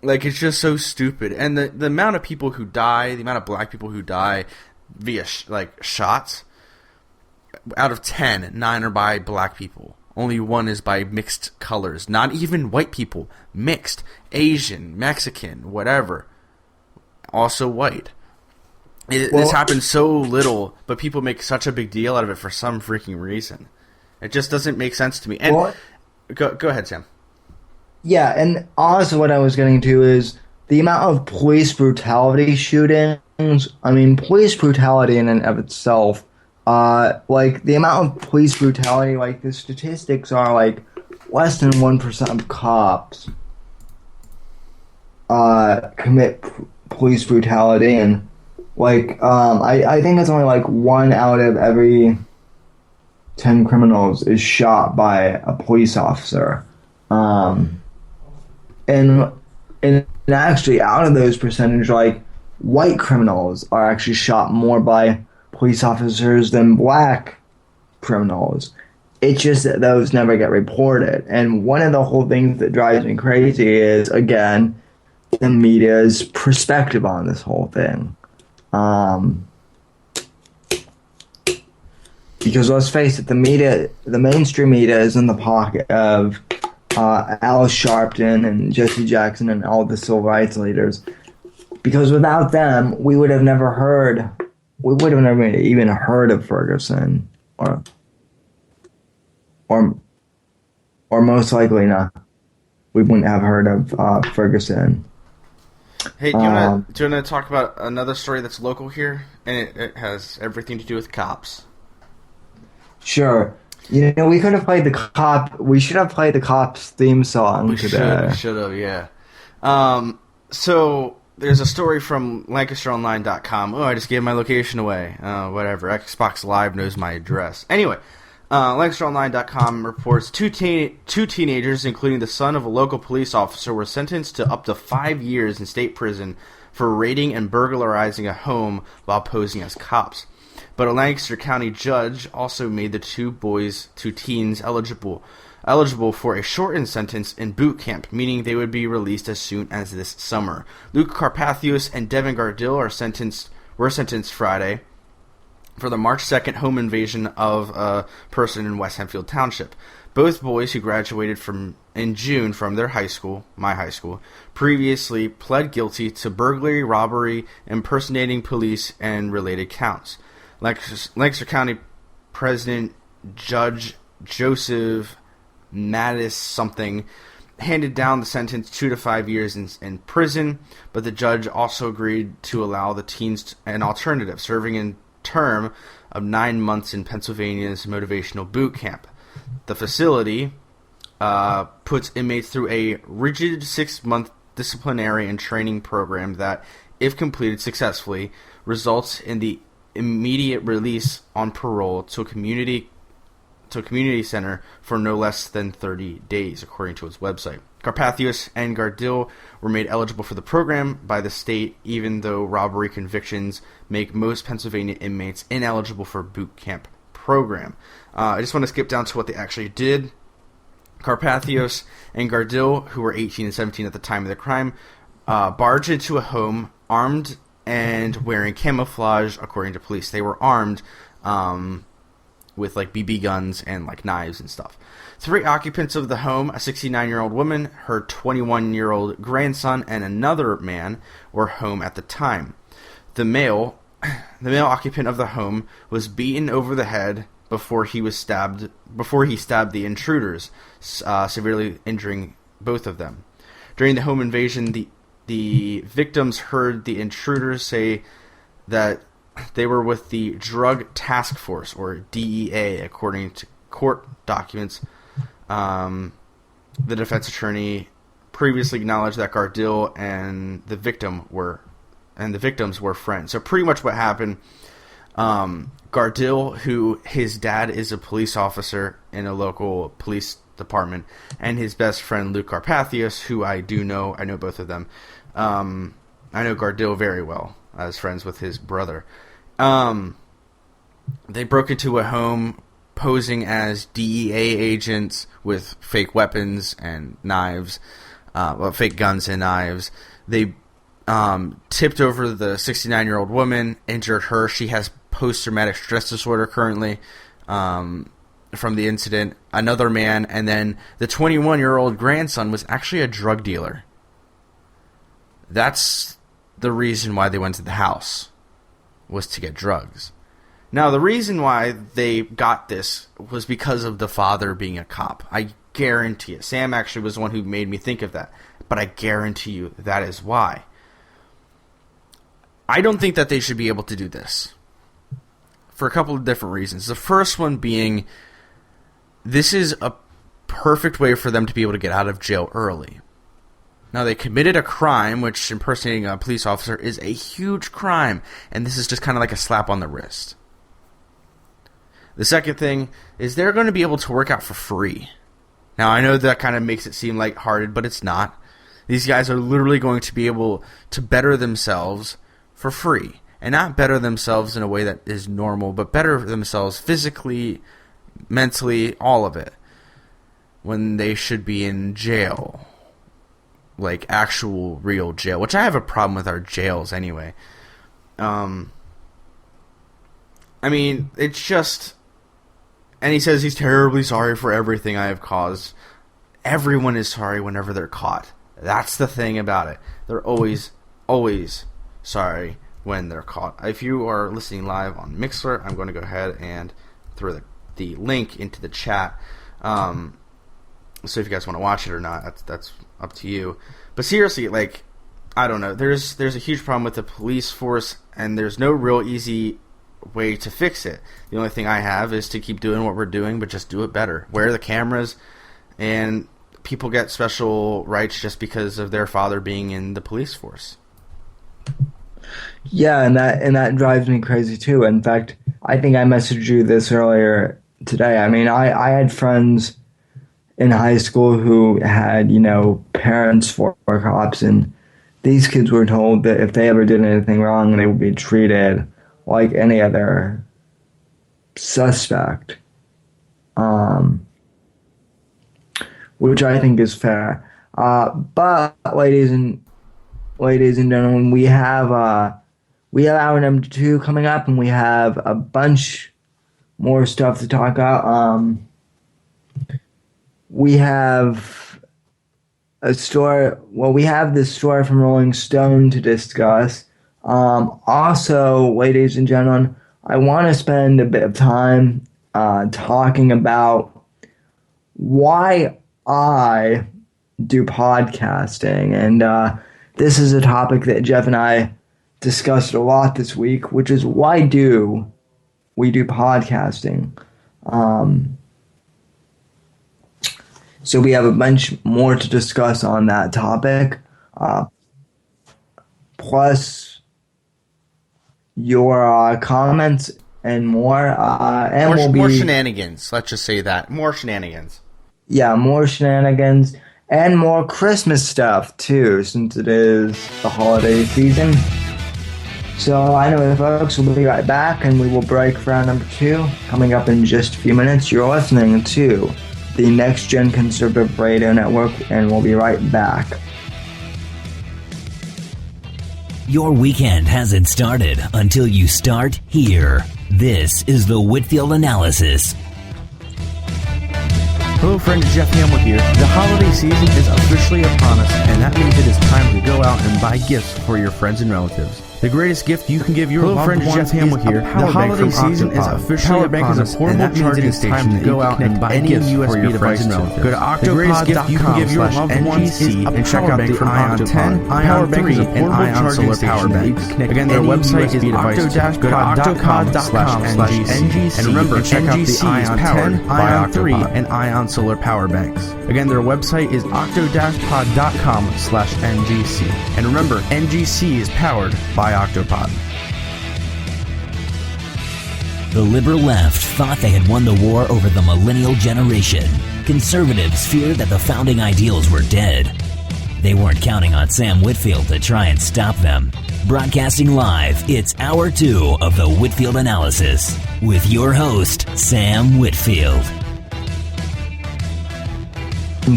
it's just so stupid. And the amount of people who die, the amount of black people who die via, shots, out of 10, 9 are by black people. Only 1 is by mixed colors. Not even white people. Mixed. Asian, Mexican, whatever. Also white. This happens so little, but people make such a big deal out of it for some freaking reason. It just doesn't make sense to me. And go ahead, Sam. Yeah, and also what I was getting to is the amount of police brutality shootings. I mean, police brutality in and of itself, the amount of police brutality, the statistics are, less than 1% of cops commit police brutality, and, I think it's only, 1 out of every 10 criminals is shot by a police officer. And actually, out of those percentage, white criminals are actually shot more by police officers than black criminals. It's just that those never get reported. And one of the whole things that drives me crazy is, again, the media's perspective on this whole thing. Because let's face it, the mainstream media is in the pocket of Al Sharpton and Jesse Jackson and all the civil rights leaders, because without them, we would have never even heard of Ferguson, or most likely not. We wouldn't have heard of Ferguson. Hey, do you want to talk about another story that's local here, and it has everything to do with cops? Sure. We could have played we should have played the Cops theme song today. We should have, yeah. So, there's a story from LancasterOnline.com. Oh, I just gave my location away. Whatever. Xbox Live knows my address. Anyway, LancasterOnline.com reports two teenagers, including the son of a local police officer, were sentenced to up to 5 years in state prison for raiding and burglarizing a home while posing as cops. But a Lancaster County judge also made the two teens eligible for a shortened sentence in boot camp, meaning they would be released as soon as this summer. Luke Carpathios and Devin Gardill were sentenced Friday for the March 2nd home invasion of a person in West Hempfield Township. Both boys who graduated in June from their high school, my high school, previously pled guilty to burglary, robbery, impersonating police, and related counts. Lancaster County President Judge Joseph Mattis something handed down the sentence 2 to 5 years in prison, but the judge also agreed to allow the teens an alternative, serving a term of 9 months in Pennsylvania's motivational boot camp. The facility puts inmates through a rigid 6-month disciplinary and training program that, if completed successfully, results in the immediate release on parole to a community center for no less than 30 days, according to its website. Carpathios and Gardill were made eligible for the program by the state, even though robbery convictions make most Pennsylvania inmates ineligible for boot camp program. I just want to skip down to what they actually did. Carpathios and Gardil, who were 18 and 17 at the time of the crime, barged into a home armed and wearing camouflage, according to police. They were armed with like BB guns and like knives and stuff. 3 occupants of the home, a 69-year-old woman, her 21-year-old grandson, and another man were home at the time. The male occupant of the home was beaten over the head before he stabbed the intruders, severely injuring both of them. During the home invasion, the victims heard the intruders say that they were with the Drug Task Force, or DEA, according to court documents. The defense attorney previously acknowledged that Gardil and the victims were friends. So pretty much what happened, Gardil, who his dad is a police officer in a local police department, and his best friend Luke Carpathios, who I know both of them. I know Gardil very well as friends with his brother. They broke into a home posing as DEA agents with fake weapons and knives, fake guns and knives. They tipped over the 69-year-old woman, injured her. She has post-traumatic stress disorder currently from the incident. Another man, and then the 21-year-old grandson was actually a drug dealer. That's the reason why they went to the house, was to get drugs. Now, the reason why they got this was because of the father being a cop. I guarantee it. Sam actually was the one who made me think of that. But I guarantee you that is why. I don't think that they should be able to do this, for a couple of different reasons. The first one being, this is a perfect way for them to be able to get out of jail early. Now, they committed a crime, which impersonating a police officer is a huge crime, and this is just kind of like a slap on the wrist. The second thing is they're going to be able to work out for free. Now, I know that kind of makes it seem lighthearted, but it's not. These guys are literally going to be able to better themselves for free. And not better themselves in a way that is normal, but better themselves physically, mentally, all of it, when they should be in jail. Like actual real jail, which I have a problem with our jails anyway. I mean, it's just... And he says he's terribly sorry for everything I have caused. Everyone is sorry whenever they're caught. That's the thing about it. They're always sorry when they're caught. If you are listening live on Mixler, I'm going to go ahead and throw the link into the chat. So if you guys want to watch it or not, that's up to you. But seriously, like, I don't know. There's a huge problem with the police force, and there's no real easy way to fix it. The only thing I have is to keep doing what we're doing, but just do it better. Wear the cameras, and people get special rights just because of their father being in the police force. Yeah, and that drives me crazy too. In fact, I think I messaged you this earlier today. I mean, I had friends in high school who had, parents for cops, and these kids were told that if they ever did anything wrong, they would be treated like any other suspect, which I think is fair. But ladies and gentlemen, we have hour number 2 coming up, and we have a bunch more stuff to talk about. We have a story. Well, we have this story from Rolling Stone to discuss. Also, ladies and gentlemen, I want to spend a bit of time talking about why I do podcasting. And this is a topic that Jeff and I discussed a lot this week, which is, why do we do podcasting? So we have a bunch more to discuss on that topic. Plus your comments and more. And more shenanigans. Let's just say that. More shenanigans. Yeah, more shenanigans. And more Christmas stuff, too, since it is the holiday season. So I know, folks, we'll be right back, and we will break for round number 2 coming up in just a few minutes. You're listening to the Next Gen Conservative Radio Network, and we'll be right back. Your weekend hasn't started until you start here. This is the Whitfield Analysis. Hello friends, Jeff Hamill here. The holiday season is officially upon us, and that means it is time to go out and buy gifts for your friends and relatives. The greatest gift you can give your loved ones is Hamill here. The holiday season is officially upon us, and that means it is time to go out and buy gifts for your friends and relatives. Go to octopod.com/ngc and check out the Ion 10, Ion 3, and Ion Solar Power Banks. Again, their website is octo-pod.com/ngc. And remember, check out the Ion 10, Ion 3, and Ion Solar Power Banks. Again, their website is octo-pod.com/ngc. And remember, NGC is powered by Octopod. The liberal left thought they had won the war over the millennial generation. Conservatives feared that the founding ideals were dead. They weren't counting on Sam Whitfield to try and stop them. Broadcasting live, it's Hour 2 of the Whitfield Analysis with your host, Sam Whitfield.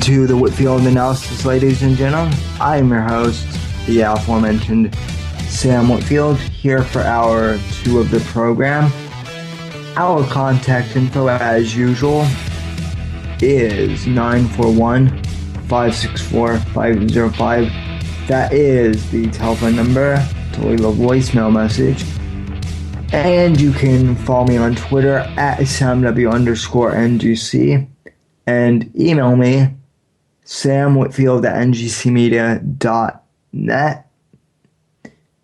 To the Whitfield Analysis, ladies and gentlemen. I am your host, the aforementioned Sam Whitfield, here for Hour 2 of the program. Our contact info, as usual, is 941-564-505. That is the telephone number to leave a voicemail message. And you can follow me on Twitter at SamW_NGC and email me samwhitfield@ngcmedia.net.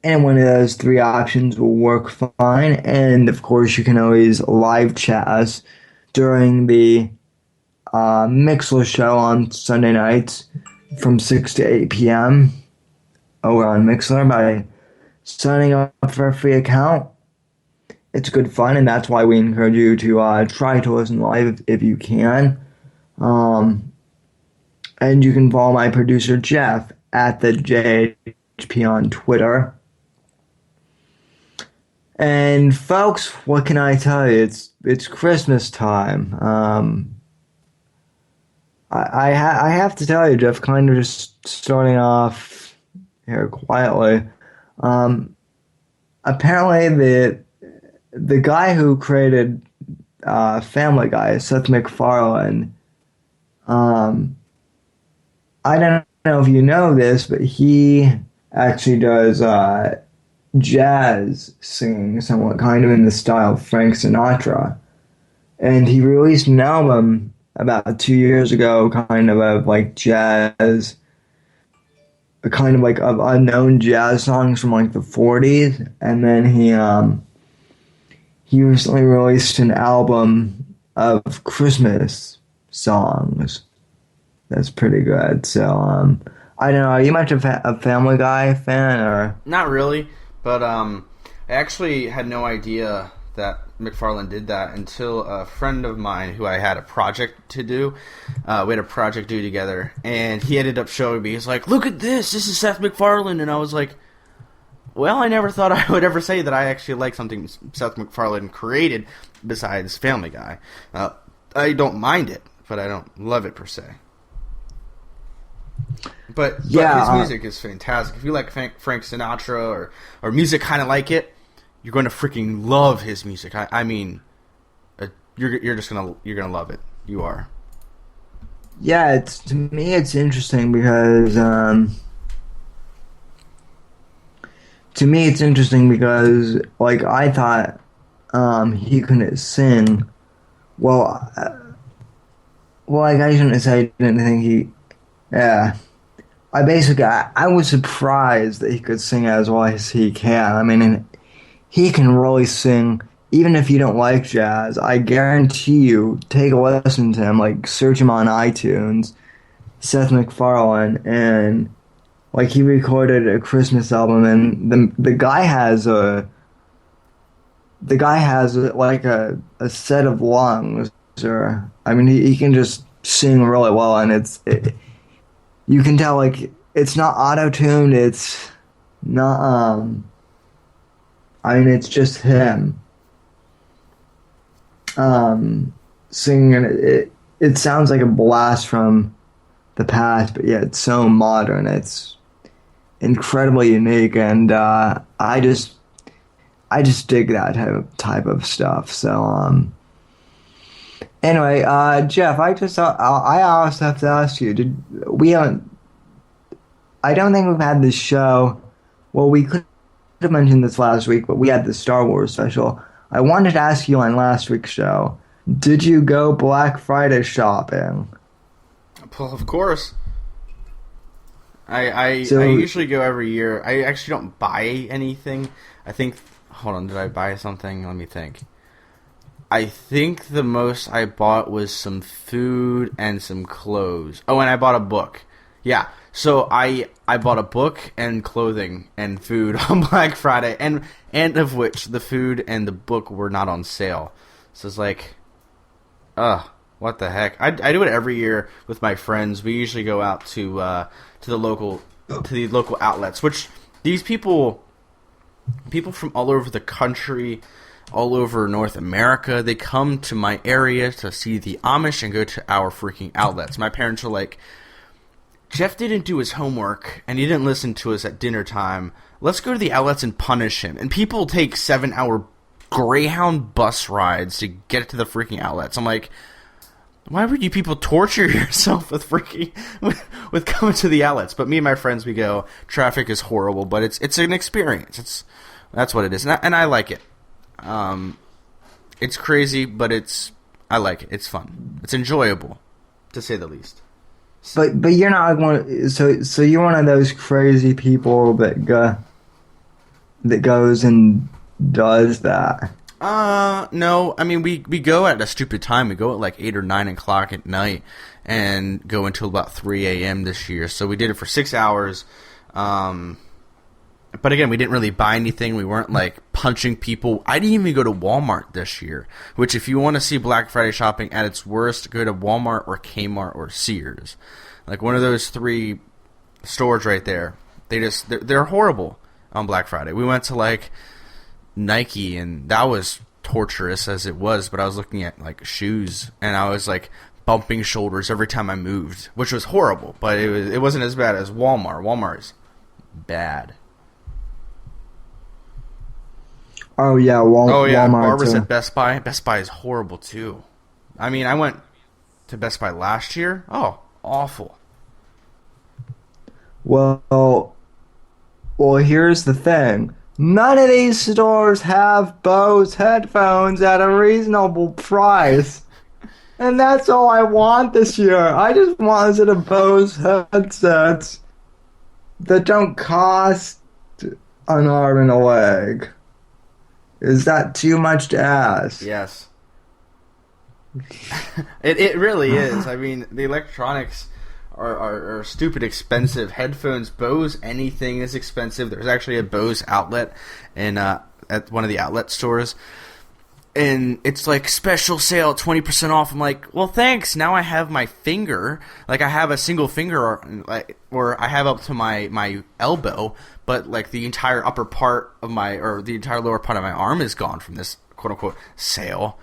And one of those 3 options will work fine. And of course, you can always live chat us during the Mixler show on Sunday nights from 6 to 8 p.m. over on Mixler by signing up for a free account. It's good fun, and that's why we encourage you to try to listen live if you can. And you can follow my producer Jeff at the JHP on Twitter. And folks, what can I tell you? It's Christmas time. I have to tell you, Jeff, kind of just starting off here quietly. Apparently, the guy who created Family Guy, Seth MacFarlane. I don't know if you know this, but he actually does jazz singing, somewhat kind of in the style of Frank Sinatra. And he released an album about 2 years ago, kind of like jazz, kind of like of unknown jazz songs from like the 40s. And then he recently released an album of Christmas songs. That's pretty good. So, I don't know, are you much of a Family Guy fan, or? Not really. But I actually had no idea that MacFarlane did that until a friend of mine who I had a project to do. We had a project due together, and he ended up showing me. He's like, "Look at this! This is Seth MacFarlane," and I was like, "Well, I never thought I would ever say that I actually like something Seth MacFarlane created besides Family Guy. I don't mind it, but I don't love it per se." But his music is fantastic. If you like Frank Sinatra or music kind of like it, you're going to freaking love his music. I mean, you're gonna love it. You are. Yeah, to me it's interesting because like I thought he couldn't sing. Well, like I shouldn't say I didn't think he. Yeah. I was surprised that he could sing as well as he can. I mean, he can really sing, even if you don't like jazz. I guarantee you, take a listen to him, like search him on iTunes, Seth MacFarlane, and like he recorded a Christmas album, and the guy has like a set of lungs, or I mean, he can just sing really well, and you can tell, like, it's not auto-tuned, it's not, I mean, it's just him singing, and it sounds like a blast from the past, but yeah, it's so modern. It's incredibly unique, and I just dig that type of stuff. So anyway, Jeff, I also have to ask you, did we haven't I don't think we've had this show. Well, we could have mentioned this last week, but we had the Star Wars special. I wanted to ask you on last week's show, did you go Black Friday shopping? Well, of course. I So- usually go every year. I actually don't buy anything. I think. Hold on, did I buy something? Let me think. I think the most I bought was some food and some clothes. Oh, and I bought a book. Yeah. So I bought a book and clothing and food on Black Friday, and of which the food and the book were not on sale. So it's like, what the heck? I do it every year with my friends. We usually go out to the local outlets, which these people from all over the country, all over North America, they come to my area to see the Amish and go to our freaking outlets. My parents are like, Jeff didn't do his homework, and he didn't listen to us at dinner time. Let's go to the outlets and punish him. And people take 7-hour Greyhound bus rides to get to the freaking outlets. I'm like, why would you people torture yourself with freaking with coming to the outlets? But me and my friends, we go. Traffic is horrible, but it's an experience. That's what it is, and I like it. It's crazy, but I like it. It's fun. It's enjoyable, to say the least. But you're not one. So you're one of those crazy people that goes and does that. No. I mean, we go at a stupid time. We go at like 8 or 9 o'clock at night and go until about 3 a.m. this year. So we did it for 6 hours. But again, we didn't really buy anything. We weren't like punching people. I didn't even go to Walmart this year, which if you want to see Black Friday shopping at its worst, go to Walmart or Kmart or Sears. Like one of those 3 stores right there. They're horrible on Black Friday. We went to like Nike, and that was torturous as it was, but I was looking at like shoes, and I was like bumping shoulders every time I moved, which was horrible, but it wasn't as bad as Walmart. Walmart is bad. Oh yeah, Walmart. Barbara's too. at Best Buy. Best Buy is horrible too. I mean, I went to Best Buy last year. Oh, awful. Well, here's the thing. None of these stores have Bose headphones at a reasonable price. And that's all I want this year. I just want a set of Bose headsets that don't cost an arm and a leg. Is that too much to ask? Yes. It really is. I mean, the electronics are stupid expensive. Headphones, Bose, anything is expensive. There's actually a Bose outlet at one of the outlet stores. And it's like special sale, 20% off. I'm like, well, thanks. Now I have my finger. Like I have a single finger, or I have up to my elbow, but like the entire upper part of the entire lower part of my arm is gone from this quote unquote sale.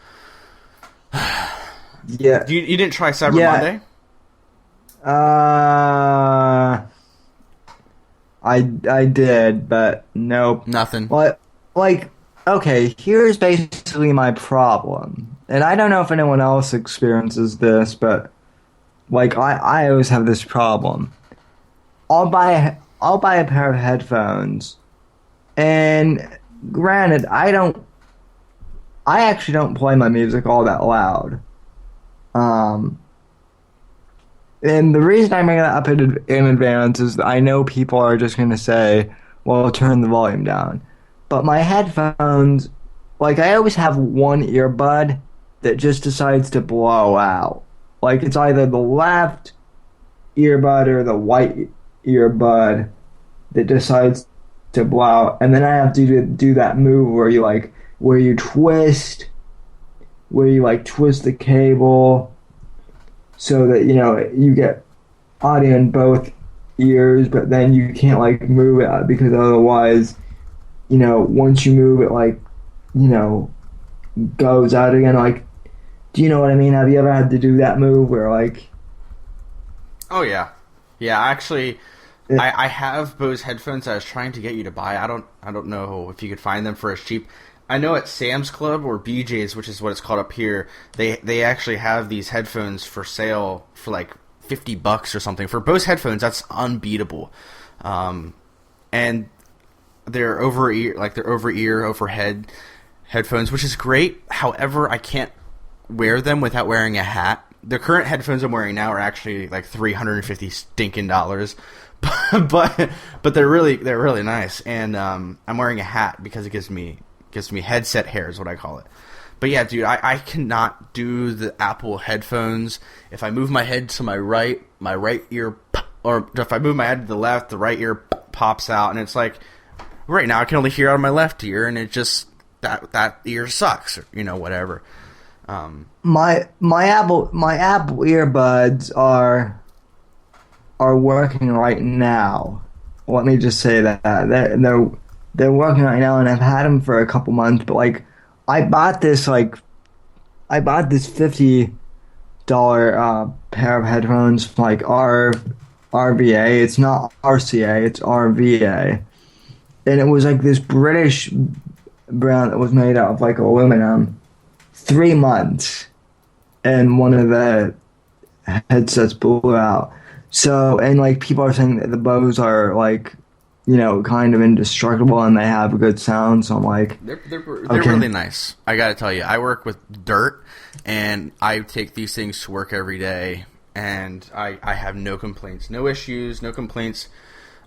Yeah. You didn't try Cyber Monday? I did, but nope. Nothing. Like, okay, here's basically my problem. And I don't know if anyone else experiences this, but like I always have this problem. I'll buy a pair of headphones, and granted, I actually don't play my music all that loud. And the reason I bring that up in advance is that I know people are just going to say, well, turn the volume down. But my headphones, like I always have one earbud that just decides to blow out. Like it's either the left earbud or the white earbud that decides to blow out. And then I have to do that move where you twist the cable so that, you get audio in both ears, but then you can't like move it because otherwise once you move it, like, you know, goes out again. Like, do you know what I mean? Have you ever had to do that move where, like, Oh yeah, yeah. Actually, it, I have Bose headphones I was trying to get you to buy. I don't know if you could find them for as cheap. I know at Sam's Club or BJ's, which is what it's called up here, they actually have these headphones for sale for like $50 or something. For Bose headphones, that's unbeatable. And they're overhead headphones, which is great. However, I can't wear them without wearing a hat. The current headphones I'm wearing now are actually like $350 stinking dollars, but they're really nice. And I'm wearing a hat because it gives me headset hair is what I call it. But yeah, dude, I cannot do the Apple headphones. If I move my head to my right ear, or if I move my head to the left, the right ear pops out, and it's like right now I can only hear out of my left ear, and it just that ear sucks, or, whatever. my Apple earbuds are working right now. Let me just say that they're working right now, and I've had them for a couple months. But like, I bought this $50 pair of headphones from like RVA. It's not RCA, it's RVA, and it was like this British brand that was made out of like aluminum. 3 months, and one of the headsets blew out. So, and like people are saying that the Bose are like, kind of indestructible and they have good sound. So I'm like, they're okay. really nice. I gotta tell you, I work with dirt, and I take these things to work every day, and I have no complaints, no issues, no complaints.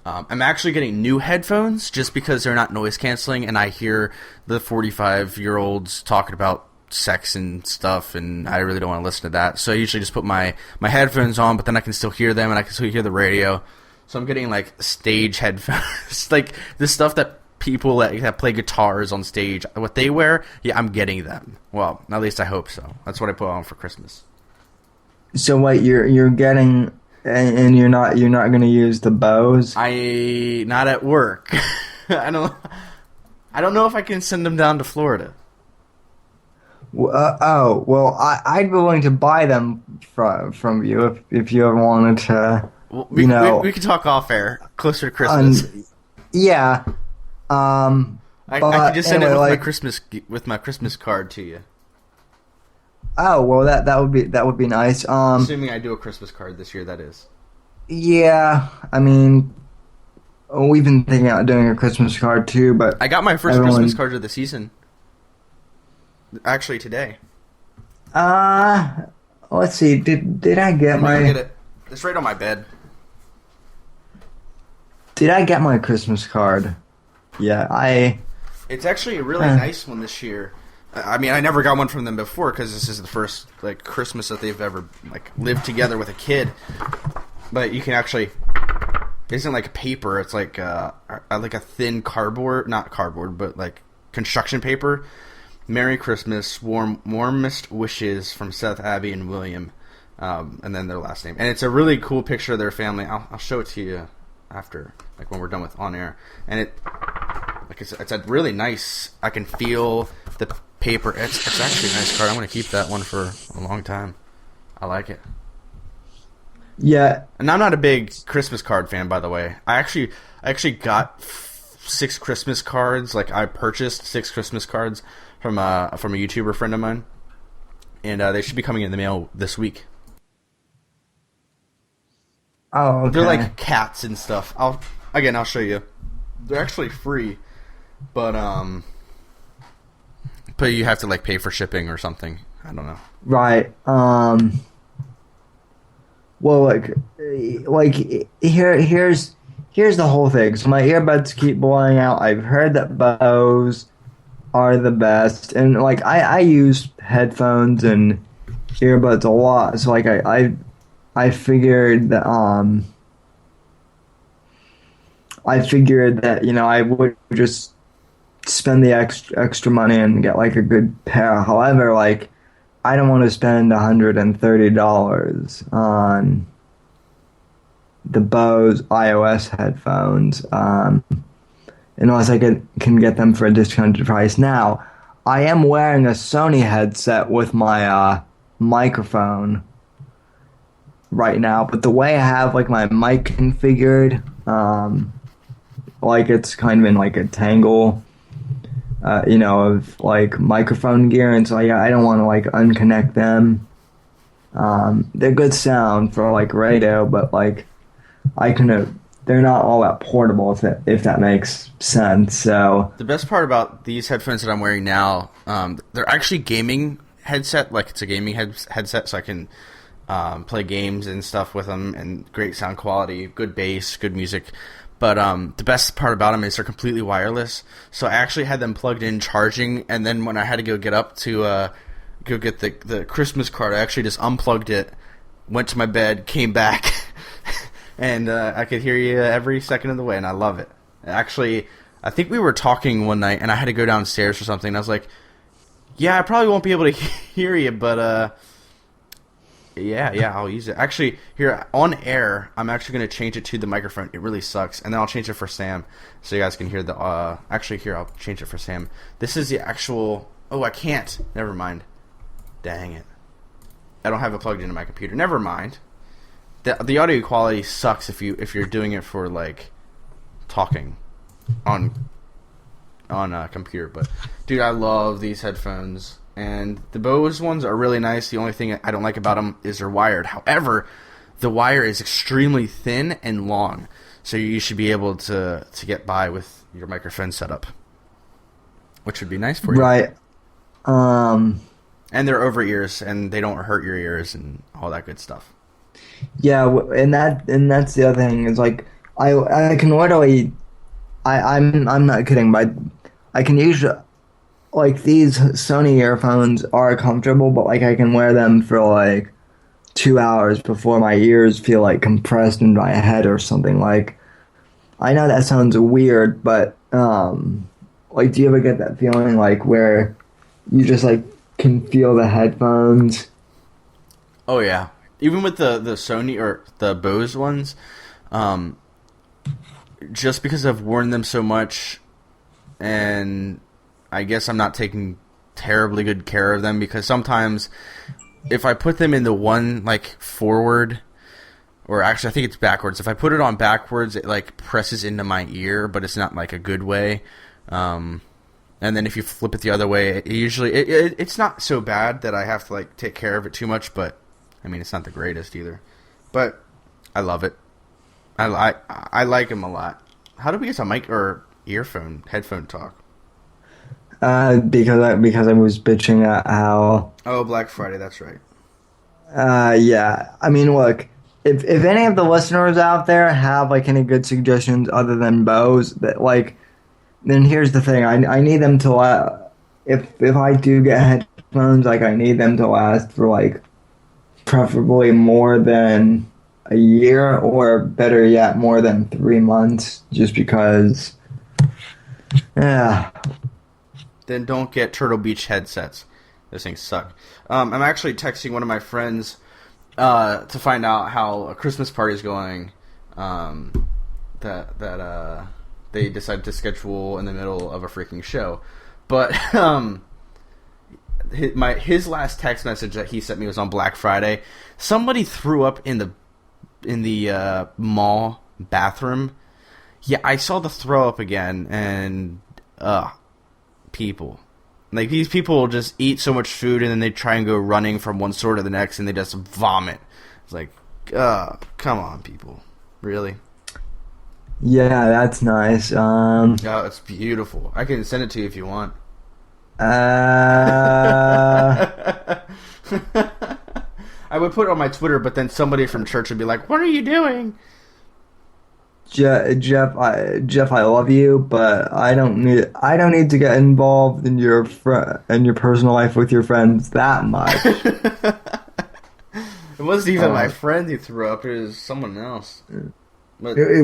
I'm actually getting new headphones just because they're not noise canceling, and I hear the 45-year-olds talking about sex and stuff, and I really don't want to listen to that. So I usually just put my headphones on, but then I can still hear them, and I can still hear the radio. So I'm getting like stage headphones, like the stuff that people that play guitars on stage, what they wear. Yeah, I'm getting them. Well, at least I hope so. That's what I put on for Christmas. So what you're getting, and you're not going to use the Bose? Not at work. I don't know if I can send them down to Florida. Well, I'd be willing to buy them from you if you ever wanted to. Well, we can talk off air closer to Christmas. Yeah. I can just send anyway, it with my Christmas card to you. Oh well, that would be nice. Assuming I do a Christmas card this year, that is. Yeah, I mean, we've been thinking about doing a Christmas card too, but I got my first Christmas card of the season. Actually, today. Let's see. Did I get my? Get it. It's right on my bed. Did I get my Christmas card? Yeah, It's actually a really nice one this year. I mean, I never got one from them before because this is the first like Christmas that they've ever like lived together with a kid. But you can actually. It isn't like paper. It's like a thin cardboard, not cardboard, but like construction paper. Merry Christmas, warmest wishes from Seth, Abby, and William, and then their last name. And it's a really cool picture of their family. I'll show it to you after, like when we're done with on air. And it's a really nice. I can feel the paper. It's actually a nice card. I'm going to keep that one for a long time. I like it. Yeah. And I'm not a big Christmas card fan, by the way. I actually got 6 Christmas cards. Like I purchased 6 Christmas cards from a YouTuber friend of mine, and they should be coming in the mail this week. Oh, okay. They're like cats and stuff. I'll show you. They're actually free, but you have to like pay for shipping or something. I don't know. Right. Well, here's the whole thing. So my earbuds keep blowing out. I've heard that Bose are the best, and like I use headphones and earbuds a lot. So like I figured that I would just spend the extra money and get like a good pair. However, like I don't want to spend $130 on the Bose iOS headphones. unless I can get them for a discounted price. Now, I am wearing a Sony headset with my microphone right now, but the way I have like my mic configured, like it's kind of in like a tangle, of like microphone gear, and so I don't want to like unconnect them. They're good sound for like radio, but like they're not all that portable if that makes sense. So the best part about these headphones that I'm wearing now, they're actually gaming headset. Like it's a gaming headset, so I can play games and stuff with them, and great sound quality, good bass, good music. But the best part about them is they're completely wireless. So I actually had them plugged in, charging, and then when I had to go get up to go get the Christmas card, I actually just unplugged it, went to my bed, came back, and I could hear you every second of the way, and I love it. Actually, I think we were talking one night, and I had to go downstairs for something, and I was like, yeah, I probably won't be able to hear you, but yeah, I'll use it. Actually, here, on air, I'm actually going to change it to the microphone. It really sucks. And then I'll change it for Sam, so you guys can hear the, actually, here, I'll change it for Sam. This is the actual, oh, I can't. Never mind. Dang it. I don't have it plugged into my computer. Never mind. The audio quality sucks if you're doing it for, like, talking on a computer. But, dude, I love these headphones. And the Bose ones are really nice. The only thing I don't like about them is they're wired. However, the wire is extremely thin and long, so you should be able to get by with your microphone setup, which would be nice for you. Right. And they're over ears, and they don't hurt your ears and all that good stuff. Yeah, and that's the other thing is like I can literally I'm not kidding, but I can usually. Like, these Sony earphones are comfortable, but, like, I can wear them for, like, 2 hours before my ears feel, like, compressed in my head or something. Like, I know that sounds weird, but, like, do you ever get that feeling, like, where you just, like, can feel the headphones? Oh, yeah. Even with the Sony or the Bose ones, just because I've worn them so much, and I guess I'm not taking terribly good care of them, because sometimes if I put them in the one, like, forward, or actually I think it's backwards. If I put it on backwards, it, like, presses into my ear, but it's not, like, a good way. And then if you flip it the other way, it's not so bad that I have to, like, take care of it too much, but, I mean, it's not the greatest either. But I love it. I like them a lot. How did we get to mic or headphone talk? Because I was bitching at how. Oh, Black Friday, that's right. Yeah. I mean, look, if any of the listeners out there have like any good suggestions other than Bose, that like, then here's the thing: I need them to if I do get headphones, like I need them to last for like preferably more than a year, or better yet, more than 3 months, just because. Yeah. Then don't get Turtle Beach headsets. Those things suck. I'm actually texting one of my friends to find out how a Christmas party is going. That they decided to schedule in the middle of a freaking show. But his last text message that he sent me was on Black Friday. Somebody threw up in the mall bathroom. Yeah, I saw the throw up again, and people. Like, these people just eat so much food, and then they try and go running from one store to the next, and they just vomit. It's like, come on, people. Really? Yeah, that's nice. Oh, it's beautiful. I can send it to you if you want. I would put it on my Twitter, but then somebody from church would be like, "What are you doing?" Jeff, I love you, but I don't need to get involved in your personal life with your friends that much. It wasn't even my friend who threw up; it was someone else. But it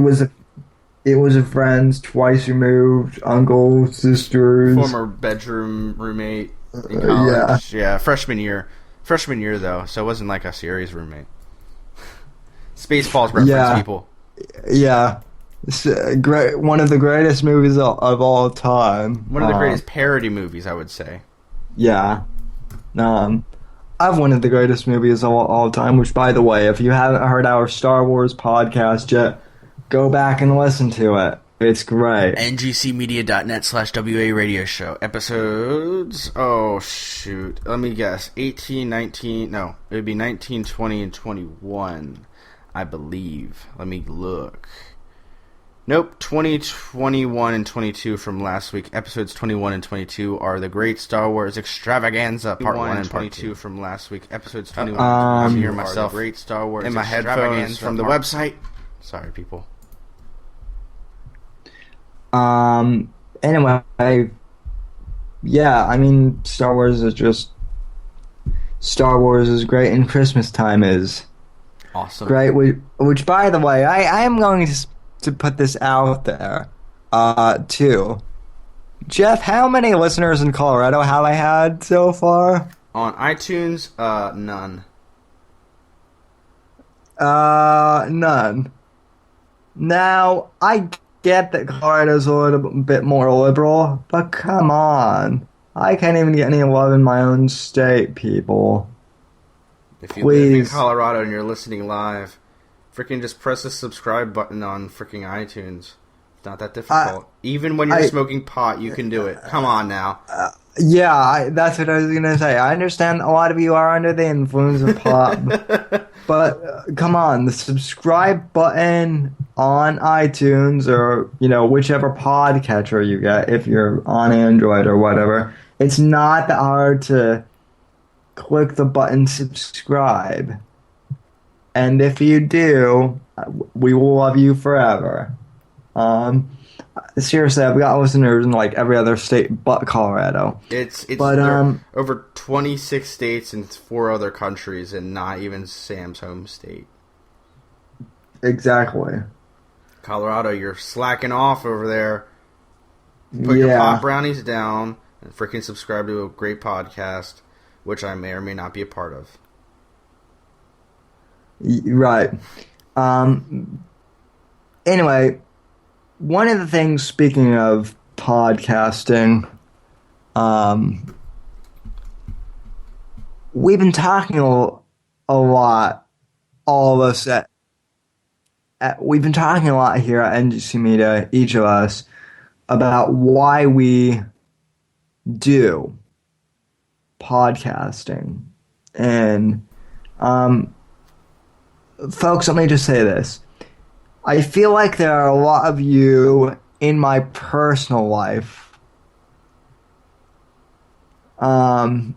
was a friend's twice removed uncle, sisters, former bedroom roommate in college. Yeah, freshman year though, so it wasn't like a serious roommate. Spaceballs reference, people. Yeah. It's great, one of the greatest movies of all time. One of the greatest parody movies, I would say. Yeah. I've one of the greatest movies of all time, which, by the way, if you haven't heard our Star Wars podcast yet, go back and listen to it. It's great. ngcmedia.net/WA radio show. Episodes, oh shoot, let me guess, 18, 19, no, it would be 19, 20, and 21, I believe. Let me look. Nope, 20, 21, and 22 from last week. Episodes 21 and 22 are the Great Star Wars Extravaganza, Part 1 and 22 from last week. Episodes 21 and 22 are myself, the Great Star Wars in my headphones from the website. Sorry, people. Anyway, yeah, I mean, Star Wars is great, and Christmas time is awesome. Great, which by the way, I am going to put this out there, too. Jeff, how many listeners in Colorado have I had so far? On iTunes, none. None. Now, I get that Colorado's a little bit more liberal, but come on. I can't even get any love in my own state, people. If you live in Colorado and you're listening live, freaking just press the subscribe button on freaking iTunes. It's not that difficult. Even when you're smoking pot, you can do it. Come on now. Yeah, that's what I was going to say. I understand a lot of you are under the influence of pot. But come on, the subscribe button on iTunes or, whichever podcatcher you get, if you're on Android or whatever, it's not that hard to click the button subscribe. And if you do, we will love you forever. Seriously, I've got listeners in like every other state but Colorado. But over 26 states and 4 other countries, and not even Sam's home state. Exactly. Colorado, you're slacking off over there. Put your pot brownies down and freaking subscribe to a great podcast, which I may or may not be a part of. Right. Anyway, one of the things, speaking of podcasting, we've been talking a lot, all of us we've been talking a lot here at NGC Media, each of us, about why we do podcasting. And, folks, let me just say this. I feel like there are a lot of you in my personal life who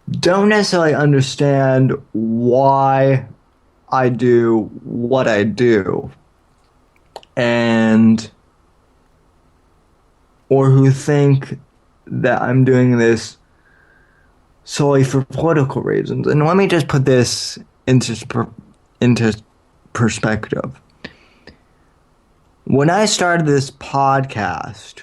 don't necessarily understand why I do what I do, or who think that I'm doing this solely for political reasons. And let me just put this into perspective. When I started this podcast,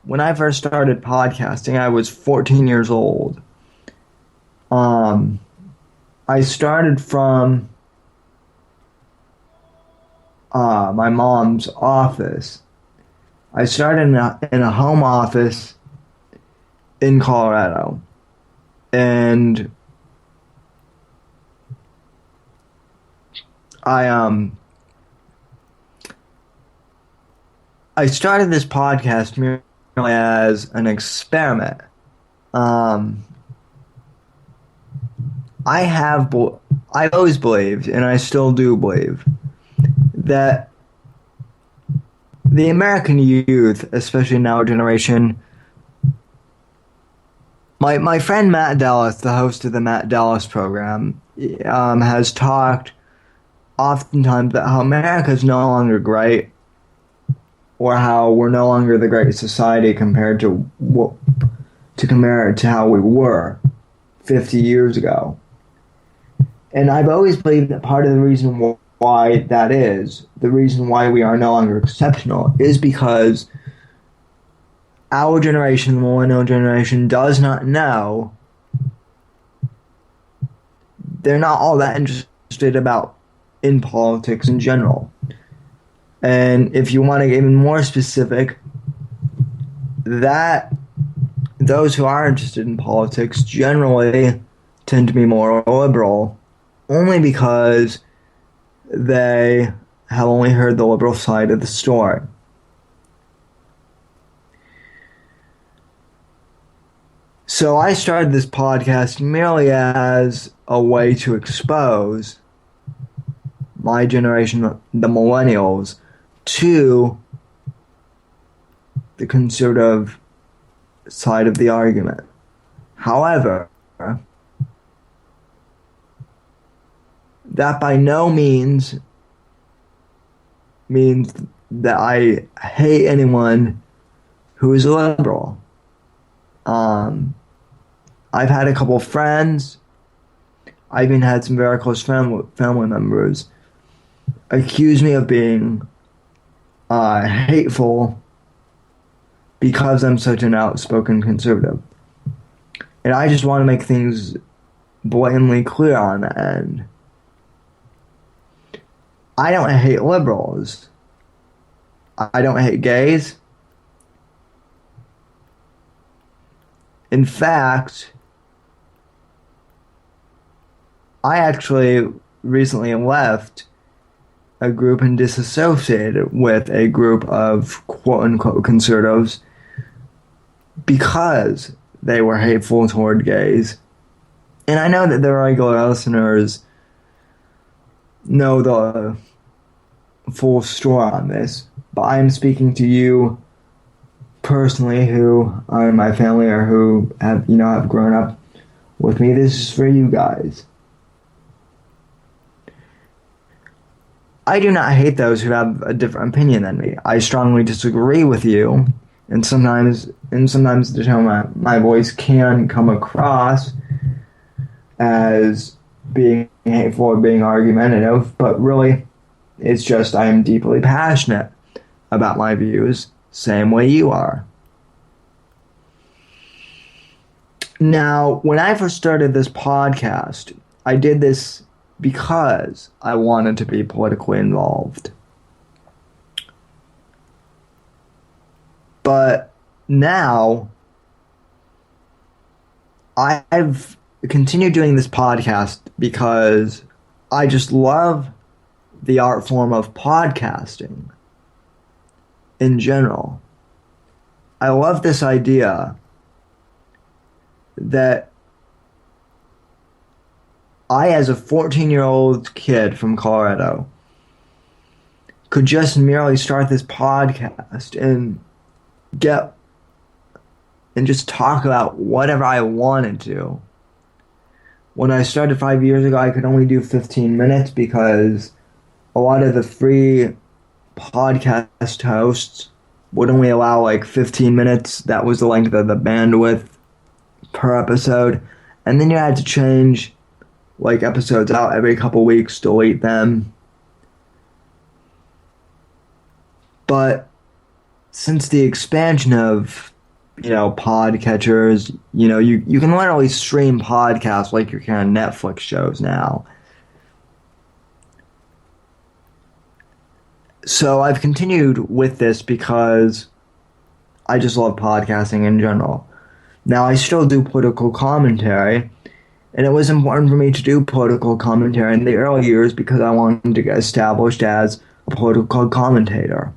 when I first started podcasting, I was 14 years old. I started from my mom's office. I started in a home office in Colorado. And I started this podcast merely as an experiment. I've always believed, and I still do believe, that the American youth, especially in our generation, my friend Matt Dallas, the host of the Matt Dallas program, has talked oftentimes about how America is no longer great, or how we're no longer the great society compared to how we were 50 years ago. And I've always believed that part of the reason why that is, the reason why we are no longer exceptional, is because our generation, the millennial generation, does not know they're not all that interested in politics in general. And if you want to get even more specific, that those who are interested in politics generally tend to be more liberal, only because they have only heard the liberal side of the story. So I started this podcast merely as a way to expose my generation, the millennials, to the conservative side of the argument. However, that by no means that I hate anyone who is a liberal. I've had a couple of friends, I've even had some very close family members accuse me of being hateful because I'm such an outspoken conservative. And I just want to make things blatantly clear on that end. I don't hate liberals. I don't hate gays. In fact, I actually recently left a group and disassociated with a group of quote-unquote conservatives because they were hateful toward gays. And I know that the regular listeners know the full story on this, but I'm speaking to you personally who are in my family or who have grown up with me. This is for you guys. I do not hate those who have a different opinion than me. I strongly disagree with you, and sometimes the tone of my voice can come across as being hateful or being argumentative, but really, it's just I am deeply passionate about my views, same way you are. Now, when I first started this podcast, I did this because I wanted to be politically involved. But now, I've continued doing this podcast because I just love the art form of podcasting in general. I love this idea that I, as a 14-year-old kid from Colorado, could just merely start this podcast and just talk about whatever I wanted to. When I started 5 years ago, I could only do 15 minutes because a lot of the free podcast hosts would only allow like 15 minutes. That was the length of the bandwidth per episode. And then you had to change like episodes out every couple weeks, delete them. But since the expansion of podcatchers, you can literally stream podcasts like your kind of Netflix shows now. So I've continued with this because I just love podcasting in general. Now, I still do political commentary, and it was important for me to do political commentary in the early years because I wanted to get established as a political commentator.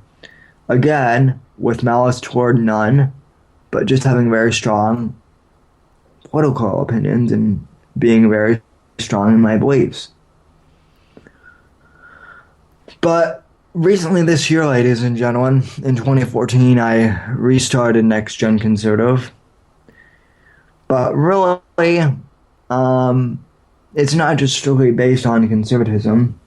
Again, with malice toward none, but just having very strong political opinions and being very strong in my beliefs. But recently this year, ladies and gentlemen, in 2014, I restarted Next Gen Conservative. But really, it's not just strictly based on conservatism.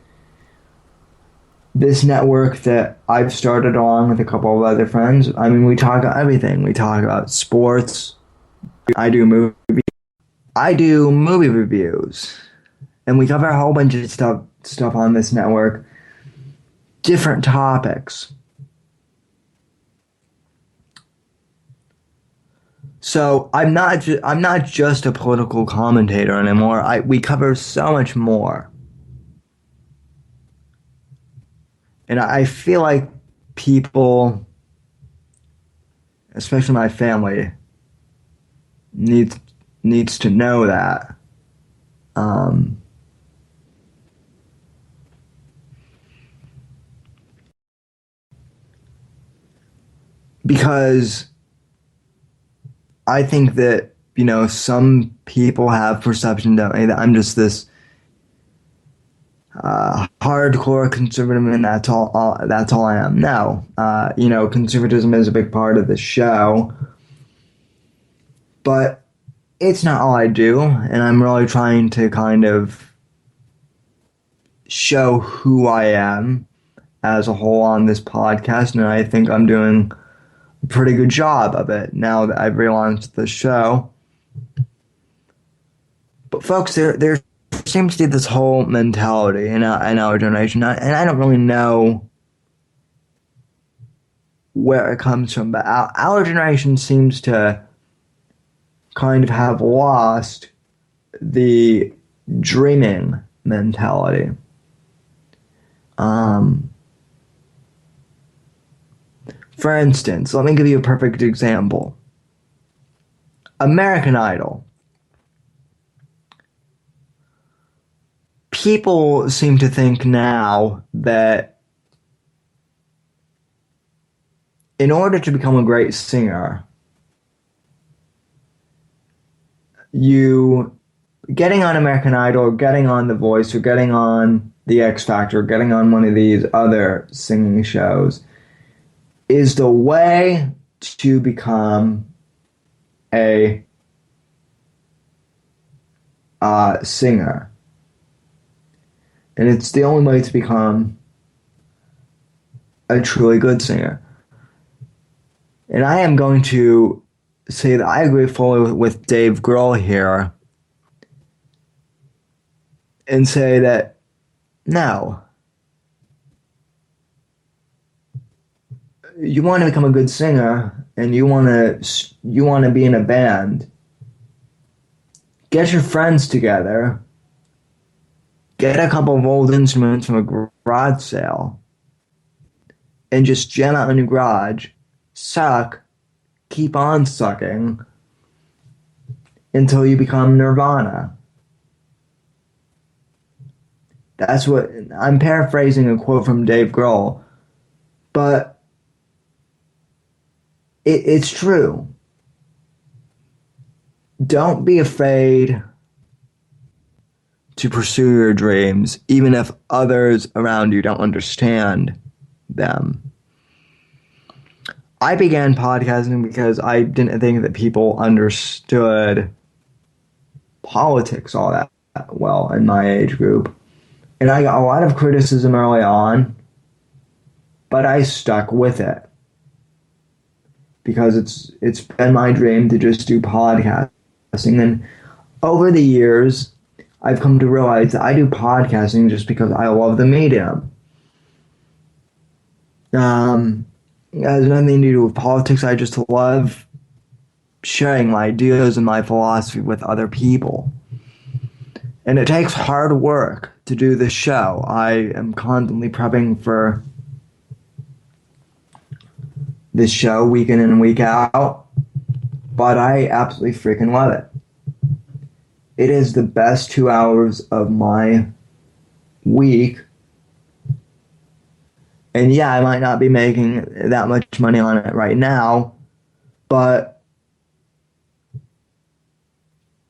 This network that I've started on with a couple of other friends, we talk about everything. We talk about sports. I do movie reviews. And we cover a whole bunch of stuff on this network. Different topics. So I'm not just a political commentator anymore. We cover so much more, and I feel like people, especially my family, needs needs to know that. Um, because I think that, some people have perception that I'm just this hardcore conservative, and that's all I am. No, conservatism is a big part of the show, but it's not all I do, and I'm really trying to kind of show who I am as a whole on this podcast, and I think I'm doing a pretty good job of it now that I've relaunched the show. But folks, there seems to be this whole mentality in our generation, and I don't really know where it comes from, but our generation seems to kind of have lost the dreaming mentality. For instance, let me give you a perfect example. American Idol. People seem to think now that in order to become a great singer, you getting on American Idol, or getting on The Voice, or getting on The X Factor, or getting on one of these other singing shows is the way to become a singer. And it's the only way to become a truly good singer. And I am going to say that I agree fully with Dave Grohl here and say that no. You want to become a good singer and you want to be in a band. Get your friends together. Get a couple of old instruments from a garage sale and just jam out in your garage, suck, keep on sucking until you become Nirvana. That's what I'm paraphrasing a quote from Dave Grohl, but it's true. Don't be afraid to pursue your dreams, even if others around you don't understand them. I began podcasting because I didn't think that people understood politics all that well in my age group. And I got a lot of criticism early on, but I stuck with it. Because it's been my dream to just do podcasting. And over the years, I've come to realize that I do podcasting just because I love the medium. It has nothing to do with politics. I just love sharing my ideas and my philosophy with other people. And it takes hard work to do this show. I am constantly prepping for this show week in and week out, but I absolutely freaking love it. It is the best 2 hours of my week. And yeah, I might not be making that much money on it right now, but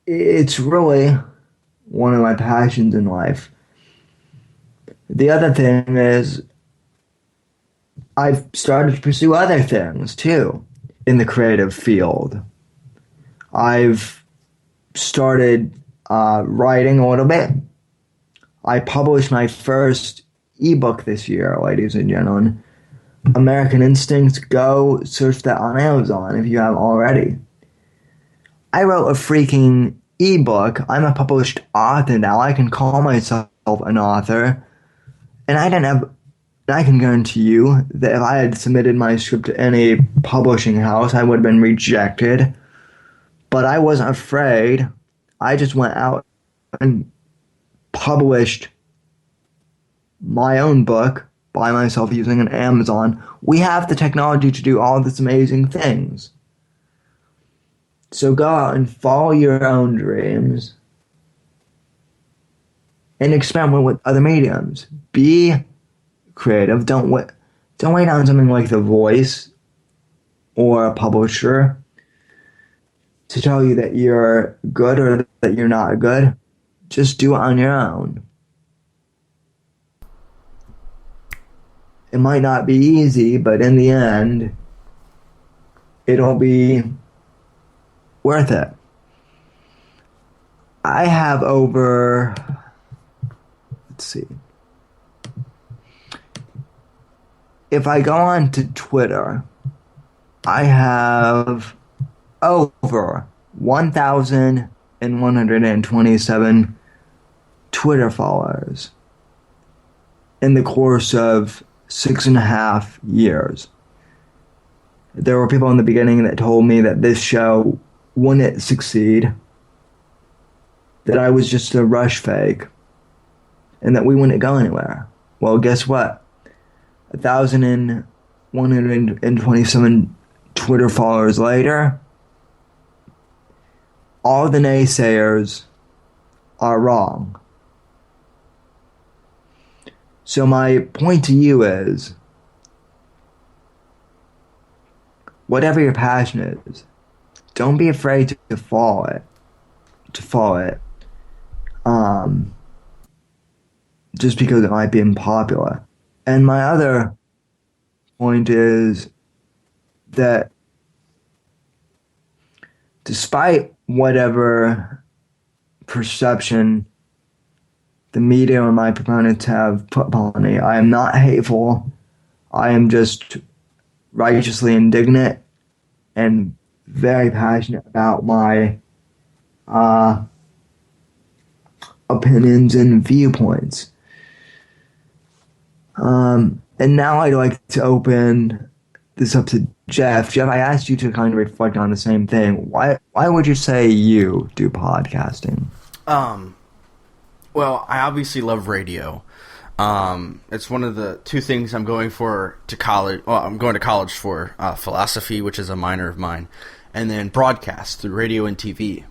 it's really one of my passions in life. The other thing is I've started to pursue other things too in the creative field. I've started writing a little bit. I published my first ebook this year, ladies and gentlemen. American Instinct. Go search that on Amazon if you haven't already. I wrote a freaking ebook. I'm a published author now. I can call myself an author. And I can guarantee you that if I had submitted my script to any publishing house, I would have been rejected But I wasn't afraid. I just went out and published my own book by myself using an Amazon. We have the technology to do all these amazing things. So go out and follow your own dreams and experiment with other mediums. Be creative. Don't wait on something like The Voice or a publisher to tell you that you're good or that you're not good. Just do it on your own. It might not be easy, but in the end, it'll be worth it. I have over, let's see. If I go on to Twitter, I have over 1,127 Twitter followers in the course of 6.5 years. There were people in the beginning that told me that this show wouldn't succeed, that I was just a rush fake, and that we wouldn't go anywhere. Well, guess what? 1,127 Twitter followers later, all the naysayers are wrong. So my point to you is, whatever your passion is, don't be afraid to follow it. Just because it might be unpopular. And my other point is that despite whatever perception the media or my proponents have put upon me, I am not hateful. I am just righteously indignant and very passionate about my opinions and viewpoints. And now I'd like to open this up to Jeff. Jeff, I asked you to kind of reflect on the same thing. Why would you say you do podcasting? Well, I obviously love radio. It's one of the two things I'm going to college. Well, I'm going to college for philosophy, which is a minor of mine, and then broadcast through radio and TV.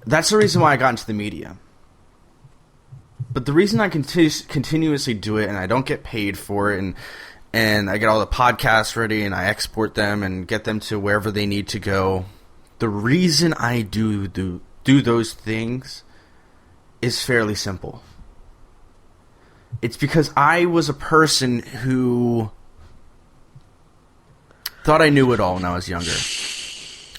That's the reason why I got into the media. But the reason I continuously do it, and I don't get paid for it, and I get all the podcasts ready, and I export them and get them to wherever they need to go. The reason I do those things is fairly simple. It's because I was a person who thought I knew it all when I was younger.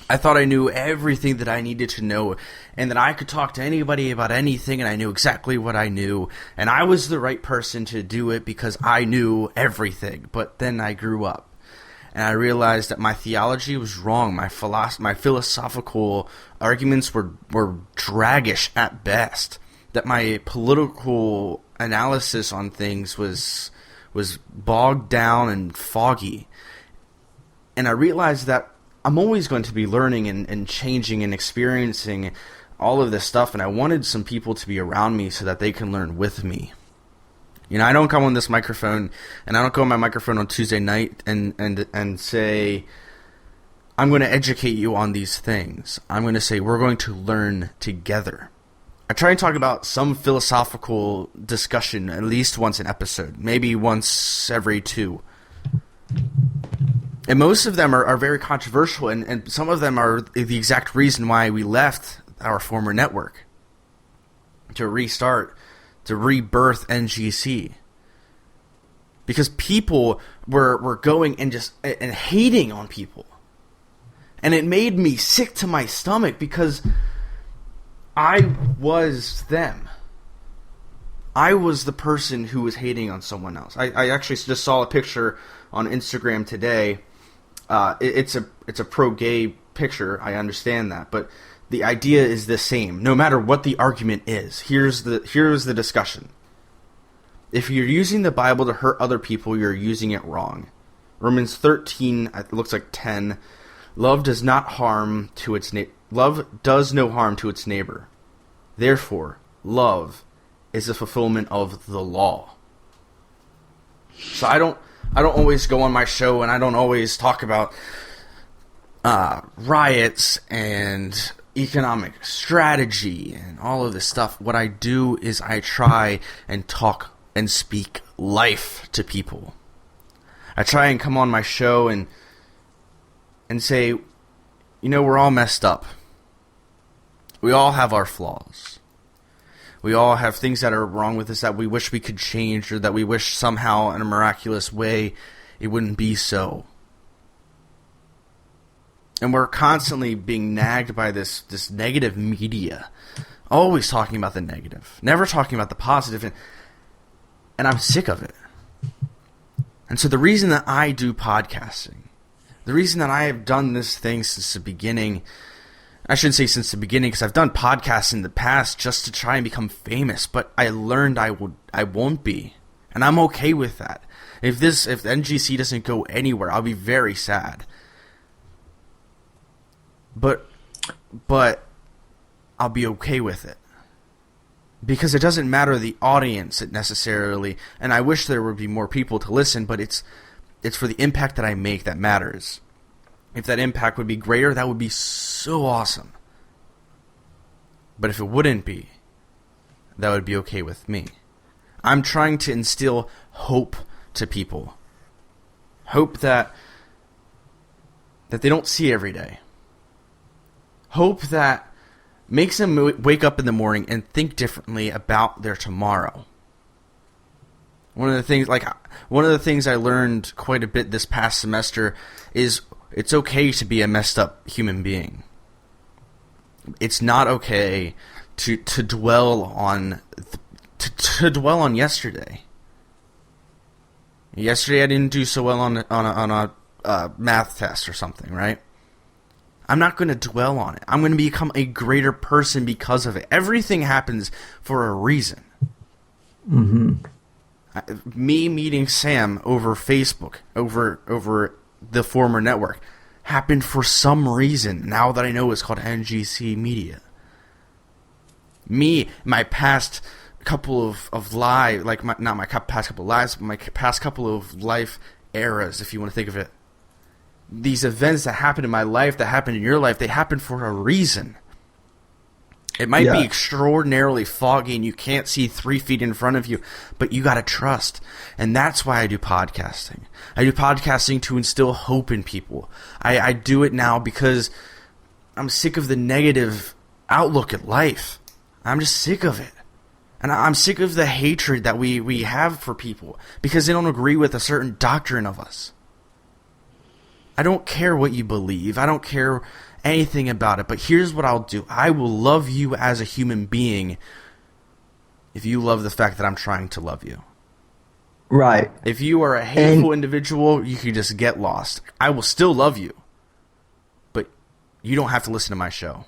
I thought I knew everything that I needed to know, and that I could talk to anybody about anything, and I knew exactly what I knew, and I was the right person to do it because I knew everything. But then I grew up, and I realized that my theology was wrong. My philosophical arguments were draggish at best. That my political analysis on things was bogged down and foggy. And I realized that I'm always going to be learning and changing and experiencing all of this stuff, and I wanted some people to be around me so that they can learn with me. You know, I don't come on this microphone, and I don't go on my microphone on Tuesday night and say, I'm going to educate you on these things. I'm going to say, we're going to learn together. I try and talk about some philosophical discussion at least once an episode, maybe once every 2. And most of them are very controversial, and some of them are the exact reason why we left our former network. To restart, to rebirth NGC. Because people were going and hating on people. And it made me sick to my stomach because I was them. I was the person who was hating on someone else. I actually just saw a picture on Instagram today. It's a pro-gay picture. I understand that, but the idea is the same. No matter what the argument is, here's the discussion. If you're using the Bible to hurt other people, you're using it wrong. Romans 13, it looks like 10. Love does not harm to its love does no harm to its neighbor. Therefore, love is a fulfillment of the law. So I don't always go on my show and I don't always talk about riots and economic strategy and all of this stuff. What I do is I try and talk and speak life to people. I try and come on my show and say, we're all messed up. We all have our flaws. We all have things that are wrong with us that we wish we could change, or that we wish somehow in a miraculous way it wouldn't be so. And we're constantly being nagged by this negative media. Always talking about the negative. Never talking about the positive. And I'm sick of it. And so the reason that I do podcasting, the reason that I have done this thing since the beginning, I shouldn't say since the beginning, because I've done podcasts in the past just to try and become famous, but I learned I won't be. And I'm okay with that. If NGC doesn't go anywhere, I'll be very sad. But I'll be okay with it. Because it doesn't matter the audience necessarily, and I wish there would be more people to listen, but it's for the impact that I make that matters. If that impact would be greater, that would be so awesome. But if it wouldn't be, that would be okay with me. I'm trying to instill hope to people. Hope that they don't see every day. Hope that makes them wake up in the morning and think differently about their tomorrow. One of the things I learned quite a bit this past semester is it's okay to be a messed up human being. It's not okay to dwell on yesterday. Yesterday I didn't do so well on a math test or something, right? I'm not going to dwell on it. I'm going to become a greater person because of it. Everything happens for a reason. Mm-hmm. Me meeting Sam over Facebook, over the former network, happened for some reason. Now that I know it's called NGC Media. My past couple of lives, not my past couple of lives, but my past couple of life eras, if you want to think of it. These events that happened in my life, that happened in your life, they happened for a reason. It might be extraordinarily foggy and you can't see 3 feet in front of you, but you gotta trust. And that's why I do podcasting. I do podcasting to instill hope in people. I do it now because I'm sick of the negative outlook at life. I'm just sick of it. And I'm sick of the hatred that we have for people because they don't agree with a certain doctrine of us. I don't care what you believe. I don't care anything about it. But here's what I'll do. I will love you as a human being if you love the fact that I'm trying to love you. Right. If you are a hateful individual, you can just get lost. I will still love you. But you don't have to listen to my show.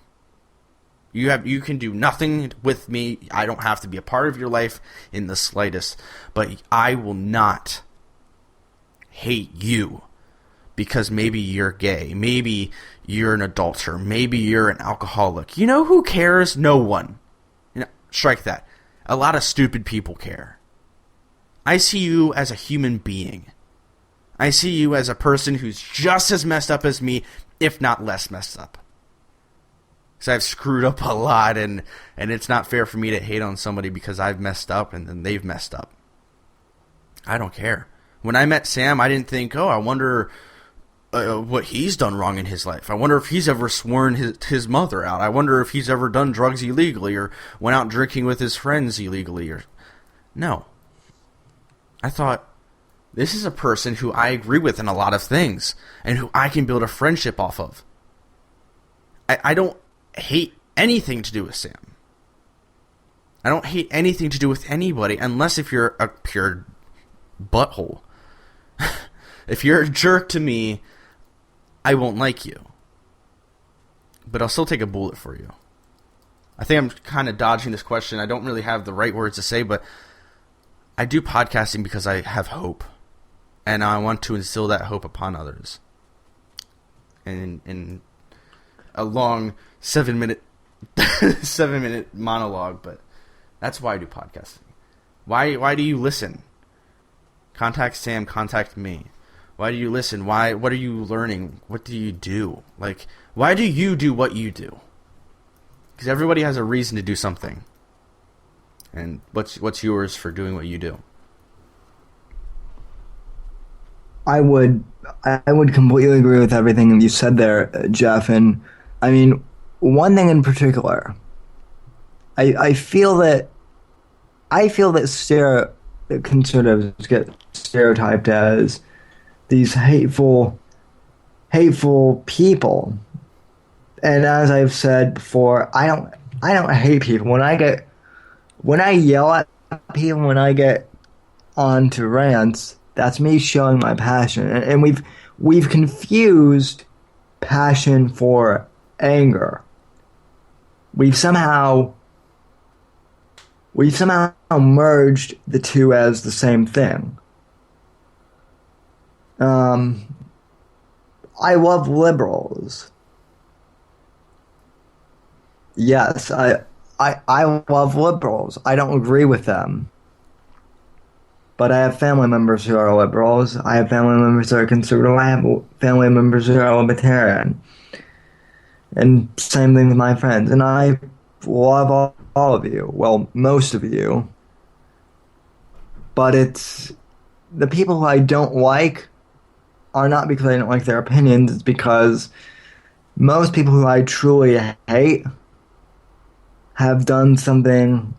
You can do nothing with me. I don't have to be a part of your life in the slightest. But I will not hate you. Because maybe you're gay, maybe you're an adulterer, maybe you're an alcoholic. You know who cares? No one. Strike that. A lot of stupid people care. I see you as a human being. I see you as a person who's just as messed up as me, if not less messed up. Because I've screwed up a lot, and it's not fair for me to hate on somebody because I've messed up and then they've messed up. I don't care. When I met Sam, I didn't think, I wonder what he's done wrong in his life. I wonder if he's ever sworn his mother out. I wonder if he's ever done drugs illegally or went out drinking with his friends illegally. No. I thought, this is a person who I agree with in a lot of things and who I can build a friendship off of. I don't hate anything to do with Sam. I don't hate anything to do with anybody unless if you're a pure butthole. If you're a jerk to me, I won't like you. But I'll still take a bullet for you. I think I'm kind of dodging this question. I don't really have the right words to say, but I do podcasting because I have hope. And I want to instill that hope upon others. in a long 7-minute 7-minute monologue, but that's why I do podcasting. Why do you listen? Contact Sam, contact me. Why do you listen? What are you learning? What do you do? Like, why do you do what you do? Because everybody has a reason to do something. And what's yours for doing what you do? I would completely agree with everything you said there, Jeff. And I mean, one thing in particular, I feel that conservatives get stereotyped as these hateful people. And as I've said before, I don't hate people. When I yell at people, when I get onto rants, that's me showing my passion. And we've confused passion for anger. We've somehow merged the two as the same thing. I love liberals. Yes, I love liberals. I don't agree with them. But I have family members who are liberals. I have family members who are conservative. I have family members who are libertarian. And same thing with my friends. And I love all of you. Well, most of you. But it's the people who I don't like are not because I don't like their opinions. It's because most people who I truly hate have done something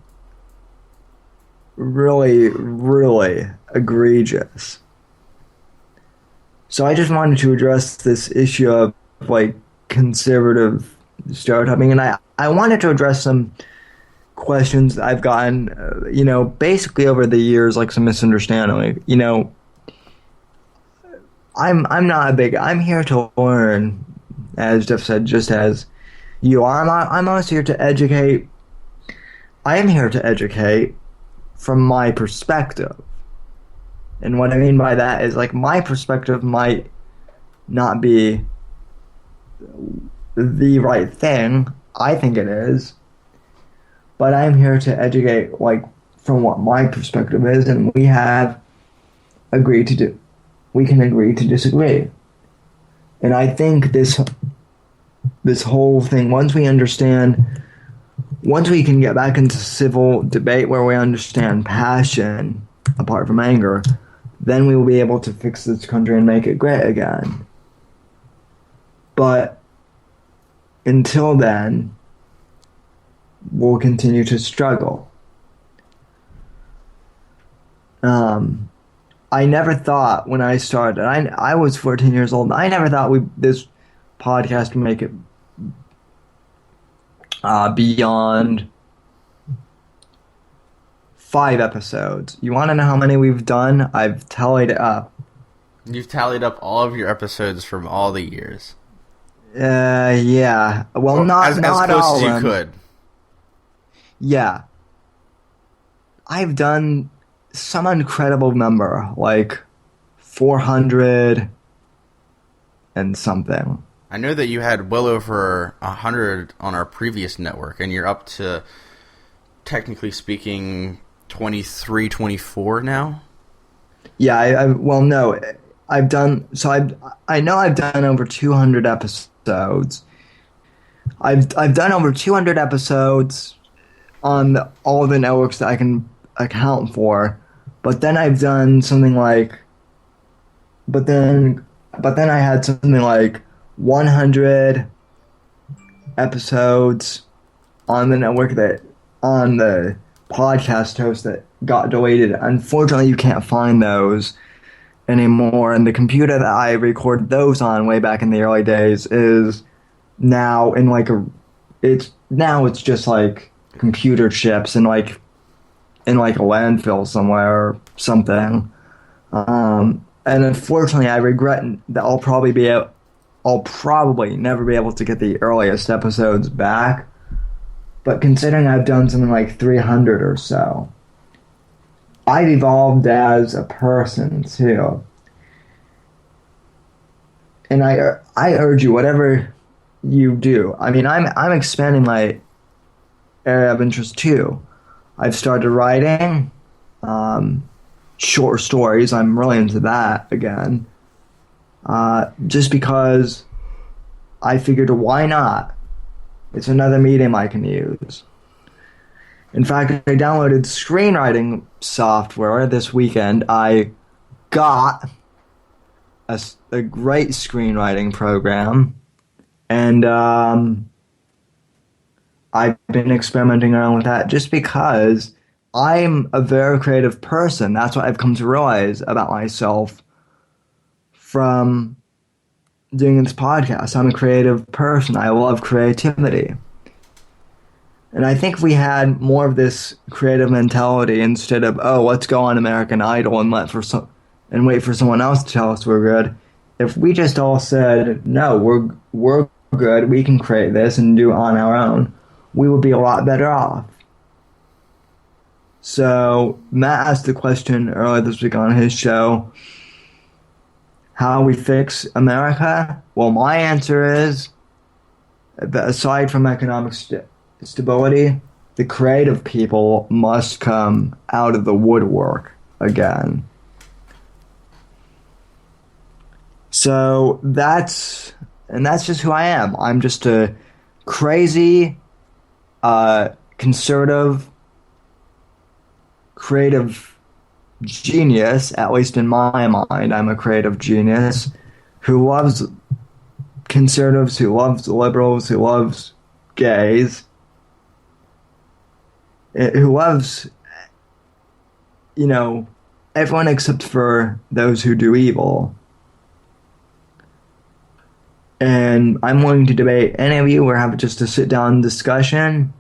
really, really egregious. So I just wanted to address this issue of, like, conservative stereotyping, and I wanted to address some questions that I've gotten, basically over the years, like some misunderstanding. I'm here to learn, as Jeff said, just as you are. I'm also here to educate. I am here to educate from my perspective. And what I mean by that is, like, my perspective might not be the right thing. I think it is. But I'm here to educate, like, from what my perspective is, and we can agree to disagree. And I think this whole thing, once we can get back into civil debate where we understand passion apart from anger, then we will be able to fix this country and make it great again. But until then, we'll continue to struggle. I never thought when I started, I was 14 years old, I never thought this podcast would make it beyond 5 episodes. You want to know how many we've done? I've tallied it up. You've tallied up all of your episodes from all the years. Yeah. Well, not as all close as you of them. could. Yeah. I've done some incredible number, like 400 and something. I know that you had well over 100 on our previous network, and you're up to, technically speaking, 23, 24 now? Yeah, I've done, so I know I've done over 200 episodes. I've done over 200 episodes on all the networks that I can account for, but then I've done something like, but then I had something like 100 episodes on the network on the podcast host that got deleted. Unfortunately, you can't find those anymore, and the computer that I recorded those on way back in the early days is now it's just like computer chips in like a landfill somewhere or something. And unfortunately, I regret that I'll probably never be able to get the earliest episodes back. But considering I've done something like 300 or so, I've evolved as a person too. and I urge you, whatever you do. I mean, I'm expanding my area of interest too. I've started writing short stories. I'm really into that again. Just because I figured, why not? It's another medium I can use. In fact, I downloaded screenwriting software this weekend. I got a great screenwriting program, and I've been experimenting around with that just because I'm a very creative person. That's what I've come to realize about myself from doing this podcast. I'm a creative person. I love creativity. And I think if we had more of this creative mentality instead of, oh, let's go on American Idol and wait for someone else to tell us we're good. If we just all said, no, we're good, we can create this and do it on our own, we would be a lot better off. So Matt asked the question earlier this week on his show, how we fix America? Well, my answer is, aside from economic stability, the creative people must come out of the woodwork again. So that's just who I am. I'm just a crazy, conservative, creative genius, at least in my mind. I'm a creative genius who loves conservatives, who loves liberals, who loves gays, who loves, everyone except for those who do evil. And I'm willing to debate any of you or have just a sit-down discussion.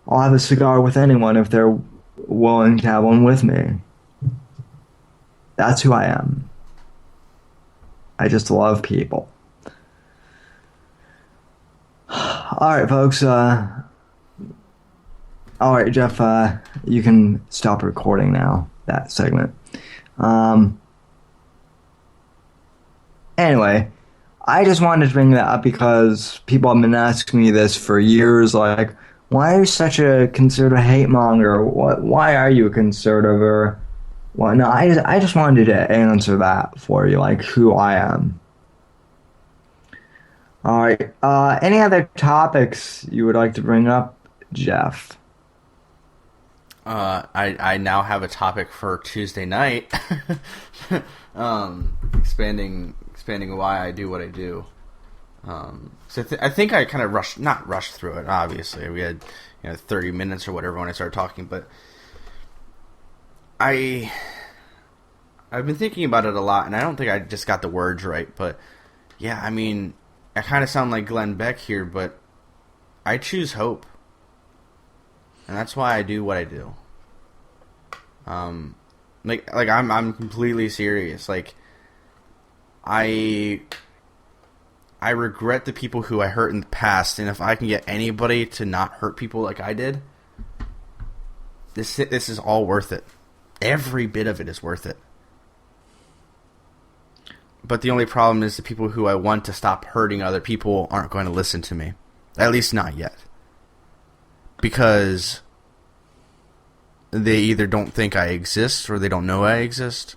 I'll have a cigar with anyone if they're willing to have one with me. That's who I am. I just love people. Alright, folks. Alright, Jeff, you can stop recording now, that segment. Anyway, I just wanted to bring that up because people have been asking me this for years, like, why are you such a conservative hate monger? Why are you a conservative? Or, well, no, I just wanted to answer that for you, like who I am. All right. Any other topics you would like to bring up, Jeff? I now have a topic for Tuesday night. Expanding why I do what I do. So I think I kind of not rushed through it. Obviously, we had 30 minutes or whatever when I started talking, but I've been thinking about it a lot, and I don't think I just got the words right. But yeah, I mean, I kind of sound like Glenn Beck here, but I choose hope, and that's why I do what I do. Like I'm completely serious. Like I regret the people who I hurt in the past, and if I can get anybody to not hurt people like I did, this is all worth it. Every bit of it is worth it. But the only problem is the people who I want to stop hurting other people aren't going to listen to me. At least not yet. Because they either don't think I exist, or they don't know I exist,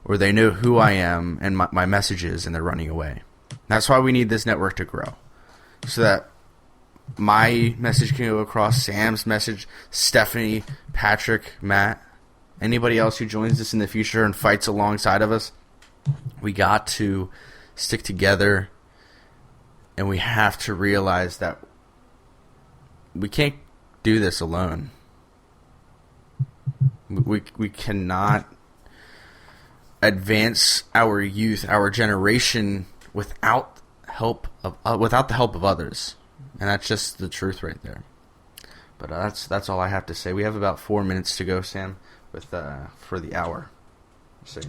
or they know who I am and my messages, and they're running away. That's why we need this network to grow. So that my message can go across, Sam's message, Stephanie, Patrick, Matt, anybody else who joins us in the future and fights alongside of us. We got to stick together, and we have to realize that we can't do this alone. We cannot advance our youth, our generation, without the help of others, and that's just the truth right there. But that's all I have to say. We have about 4 minutes to go, Sam, with for the hour. So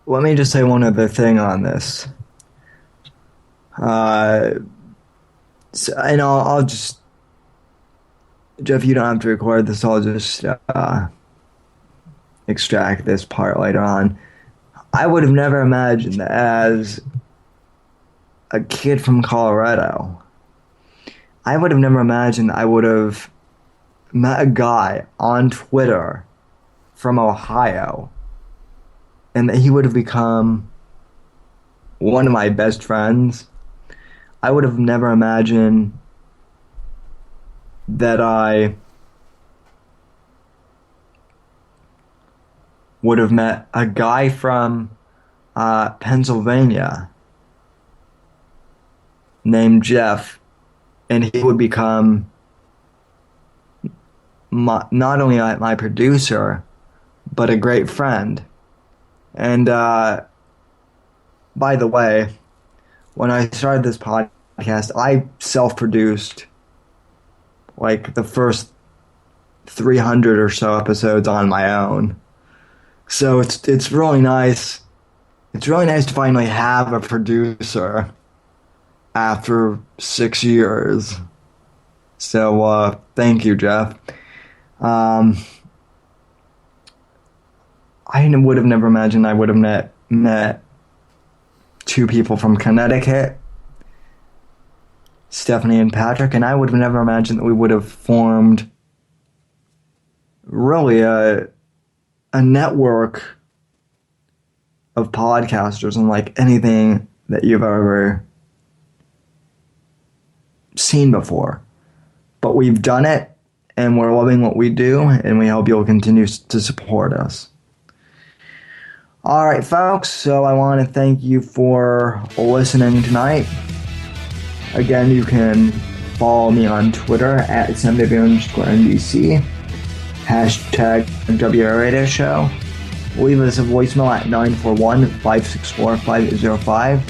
let me just say one other thing on this. And I'll just, Jeff, you don't have to record this. I'll just extract this part later on. I would have never imagined that as a kid from Colorado, I would have never imagined I would have met a guy on Twitter from Ohio and that he would have become one of my best friends. I would have never imagined that I would have met a guy from Pennsylvania named Jeff, and he would become not only my producer, but a great friend. And by the way, when I started this podcast, I self-produced like the first 300 or so episodes on my own. So it's really nice. It's really nice to finally have a producer after 6 years. So thank you, Jeff. I would have never imagined I would have met two people from Connecticut, Stephanie and Patrick, and I would have never imagined that we would have formed really a network of podcasters unlike anything that you've ever seen before. But we've done it, and we're loving what we do, and we hope you'll continue to support us. Alright, folks, so I want to thank you for listening tonight. Again, you can follow me on Twitter at @SamDavid_NBC, hashtag WRadio Show. Leave us a voicemail at 941-564-505.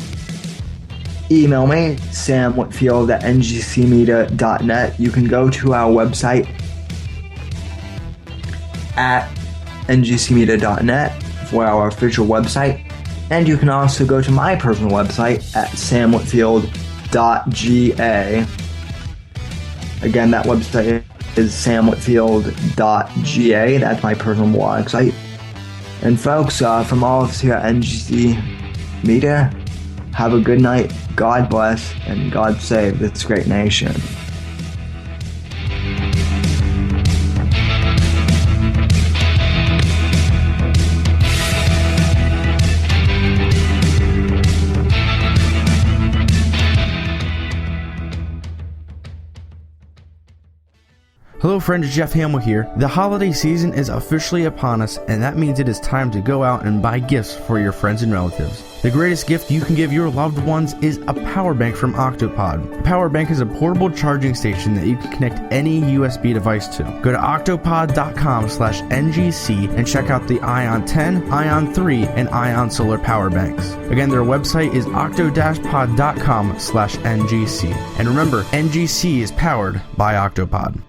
Email me, samwhitfield@ngcmedia.net. You can go to our website at ngcmedia.net for our official website. And you can also go to my personal website at samwhitfield.ga. Again, that website is samwhitfield.ga. That's my personal blog site. And folks, from all of us here at NGC Media, have a good night, God bless, and God save this great nation. Hello friends, Jeff Hamill here. The holiday season is officially upon us, and that means it is time to go out and buy gifts for your friends and relatives. The greatest gift you can give your loved ones is a power bank from Octopod. A power bank is a portable charging station that you can connect any USB device to. Go to octopod.com/NGC and check out the Ion 10, Ion 3, and Ion Solar power banks. Again, their website is octo-pod.com/NGC. And remember, NGC is powered by Octopod.